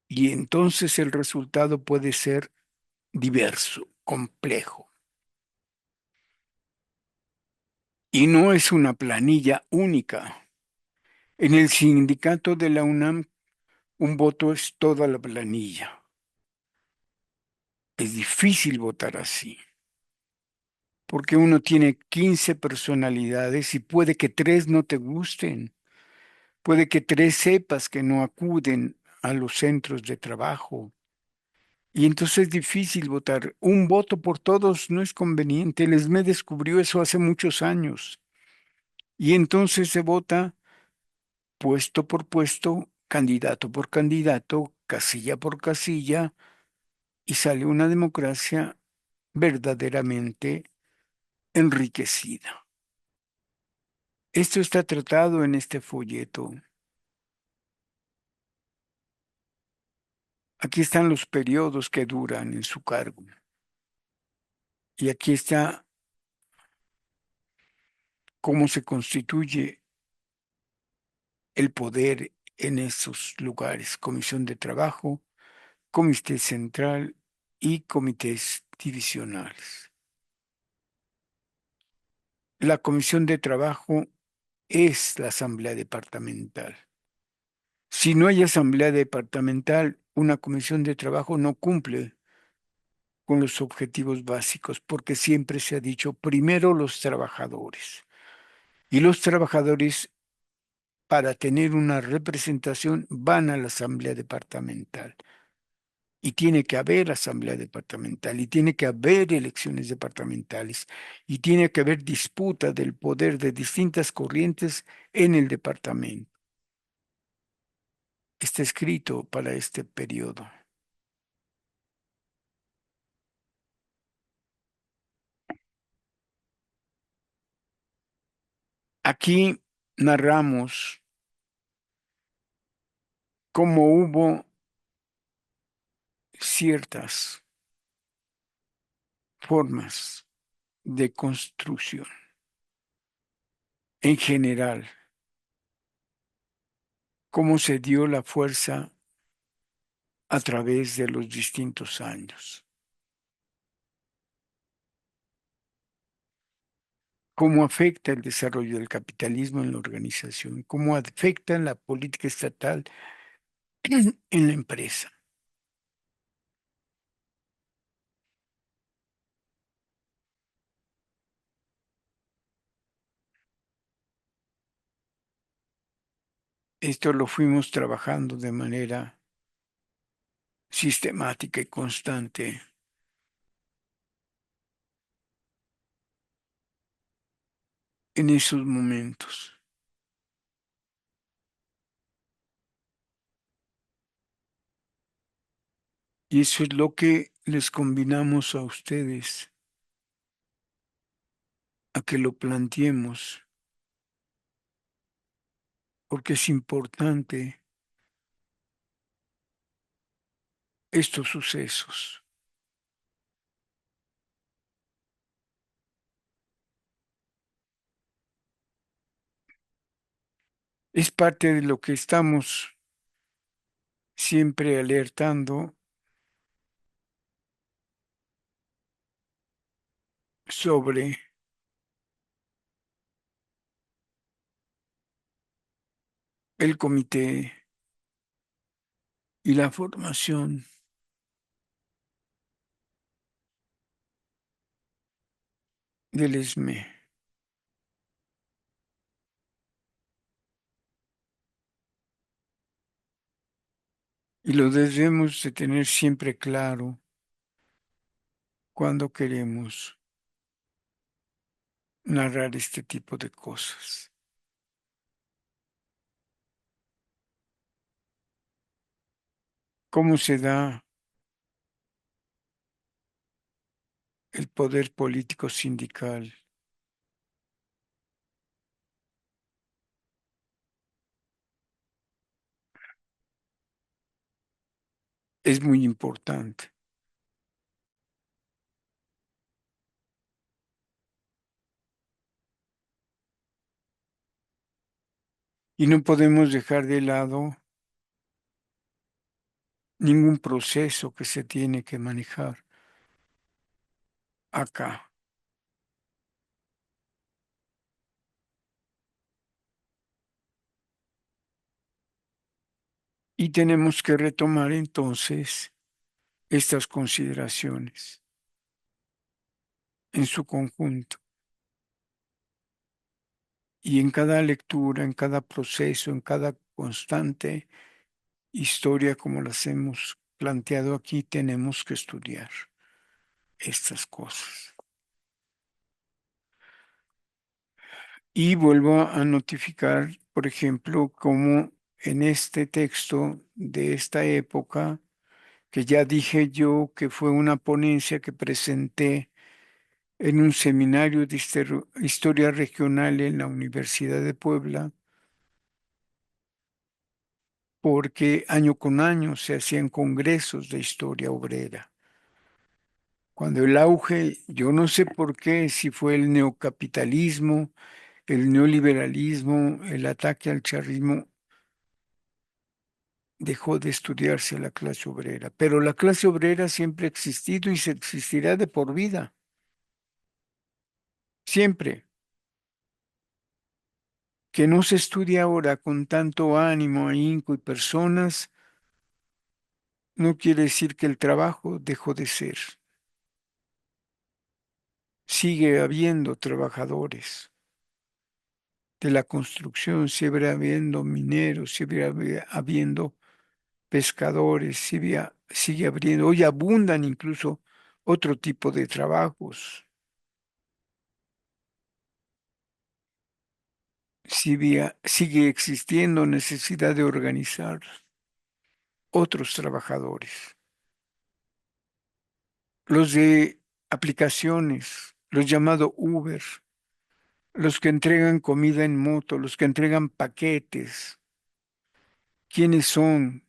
Y entonces el resultado puede ser diverso, complejo. Y no es una planilla única. En el sindicato de la UNAM, un voto es toda la planilla. Es difícil votar así, porque uno tiene 15 personalidades y puede que tres no te gusten, puede que tres sepas que no acuden a los centros de trabajo. Y entonces es difícil votar. Un voto por todos no es conveniente. El ESME descubrió eso hace muchos años. Y entonces se vota puesto por puesto, candidato por candidato, casilla por casilla, y sale una democracia verdaderamente enriquecida. Esto está tratado en este folleto. Aquí están los periodos que duran en su cargo. Y aquí está cómo se constituye el poder en esos lugares. Comisión de trabajo, comité central y comités divisionales. La comisión de trabajo es la asamblea departamental. Si no hay asamblea departamental, una comisión de trabajo no cumple con los objetivos básicos, porque siempre se ha dicho primero los trabajadores. Y los trabajadores, para tener una representación, van a la asamblea departamental. Y tiene que haber asamblea departamental, y tiene que haber elecciones departamentales, y tiene que haber disputa del poder de distintas corrientes en el departamento. Está escrito para este periodo. Aquí narramos cómo hubo ciertas formas de construcción en general, cómo se dio la fuerza a través de los distintos años, cómo afecta el desarrollo del capitalismo en la organización, cómo afecta la política estatal en la empresa. Esto lo fuimos trabajando de manera sistemática y constante en esos momentos. Y eso es lo que les combinamos a ustedes, a que lo planteemos, porque es importante estos sucesos. Es parte de lo que estamos siempre alertando sobre el comité y la formación del ESME. Y lo debemos de tener siempre claro cuando queremos narrar este tipo de cosas. Cómo se da el poder político sindical. Es muy importante. Y no podemos dejar de lado ningún proceso que se tiene que manejar acá. Y tenemos que retomar entonces estas consideraciones en su conjunto. Y en cada lectura, en cada proceso, en cada constante historia como las hemos planteado aquí, tenemos que estudiar estas cosas. Y vuelvo a notificar, por ejemplo, cómo en este texto de esta época, que ya dije yo que fue una ponencia que presenté en un seminario de historia regional en la Universidad de Puebla, porque año con año se hacían congresos de historia obrera. Cuando el auge, yo no sé por qué, si fue el neocapitalismo, el neoliberalismo, el ataque al charrismo, dejó de estudiarse la clase obrera. Pero la clase obrera siempre ha existido y se existirá de por vida, siempre. Que no se estudie ahora con tanto ánimo, ahínco y personas, no quiere decir que el trabajo dejó de ser. Sigue habiendo trabajadores de la construcción, sigue habiendo mineros, habiendo pescadores, sigue abriendo. Hoy abundan incluso otro tipo de trabajos. Sigue existiendo necesidad de organizar otros trabajadores. Los de aplicaciones, los llamados Uber, los que entregan comida en moto, los que entregan paquetes, quiénes son,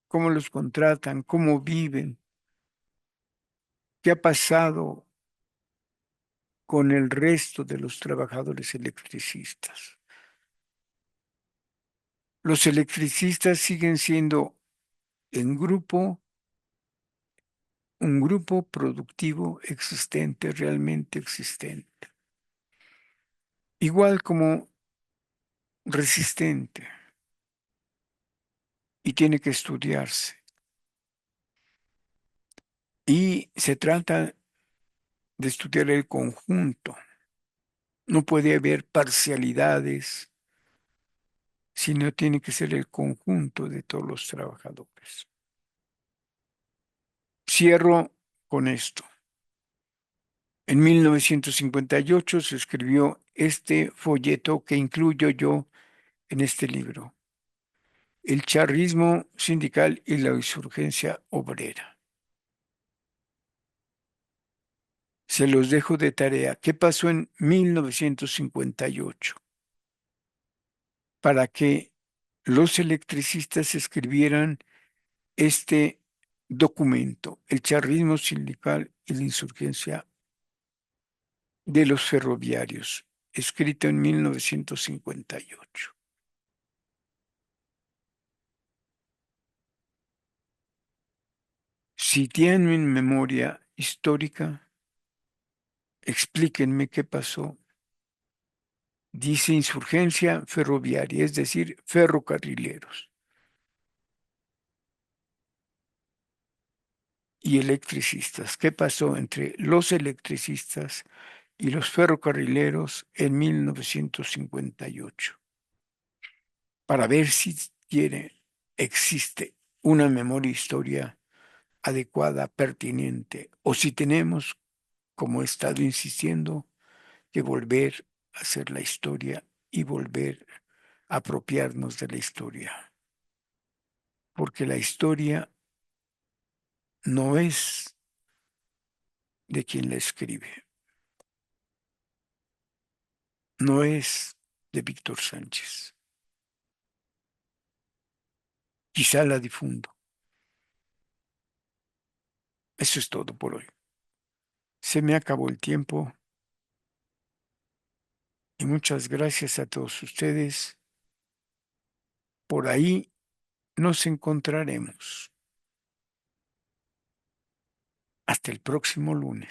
cómo los contratan, cómo viven, qué ha pasado con el resto de los trabajadores electricistas. Los electricistas siguen siendo en grupo, un grupo productivo existente, realmente existente, igual como resistente, y tiene que estudiarse. Y se trata de estudiar el conjunto. No puede haber parcialidades, sino tiene que ser el conjunto de todos los trabajadores. Cierro con esto. En 1958 se escribió este folleto que incluyo yo en este libro, El charrismo sindical y la insurgencia obrera. Se los dejo de tarea. ¿Qué pasó en 1958? Para que los electricistas escribieran este documento, El charrismo sindical y la insurgencia de los ferroviarios, escrito en 1958. Si tienen memoria histórica, explíquenme qué pasó. Dice insurgencia ferroviaria, es decir, ferrocarrileros y electricistas. ¿Qué pasó entre los electricistas y los ferrocarrileros en 1958? Para ver si existe una memoria historia adecuada, pertinente, o si tenemos, como he estado insistiendo, que volver a hacer la historia y volver a apropiarnos de la historia. Porque la historia no es de quien la escribe, no es de Víctor Sánchez. Quizá la difundo. Eso es todo por hoy. Se me acabó el tiempo y muchas gracias a todos ustedes. Por ahí nos encontraremos. Hasta el próximo lunes.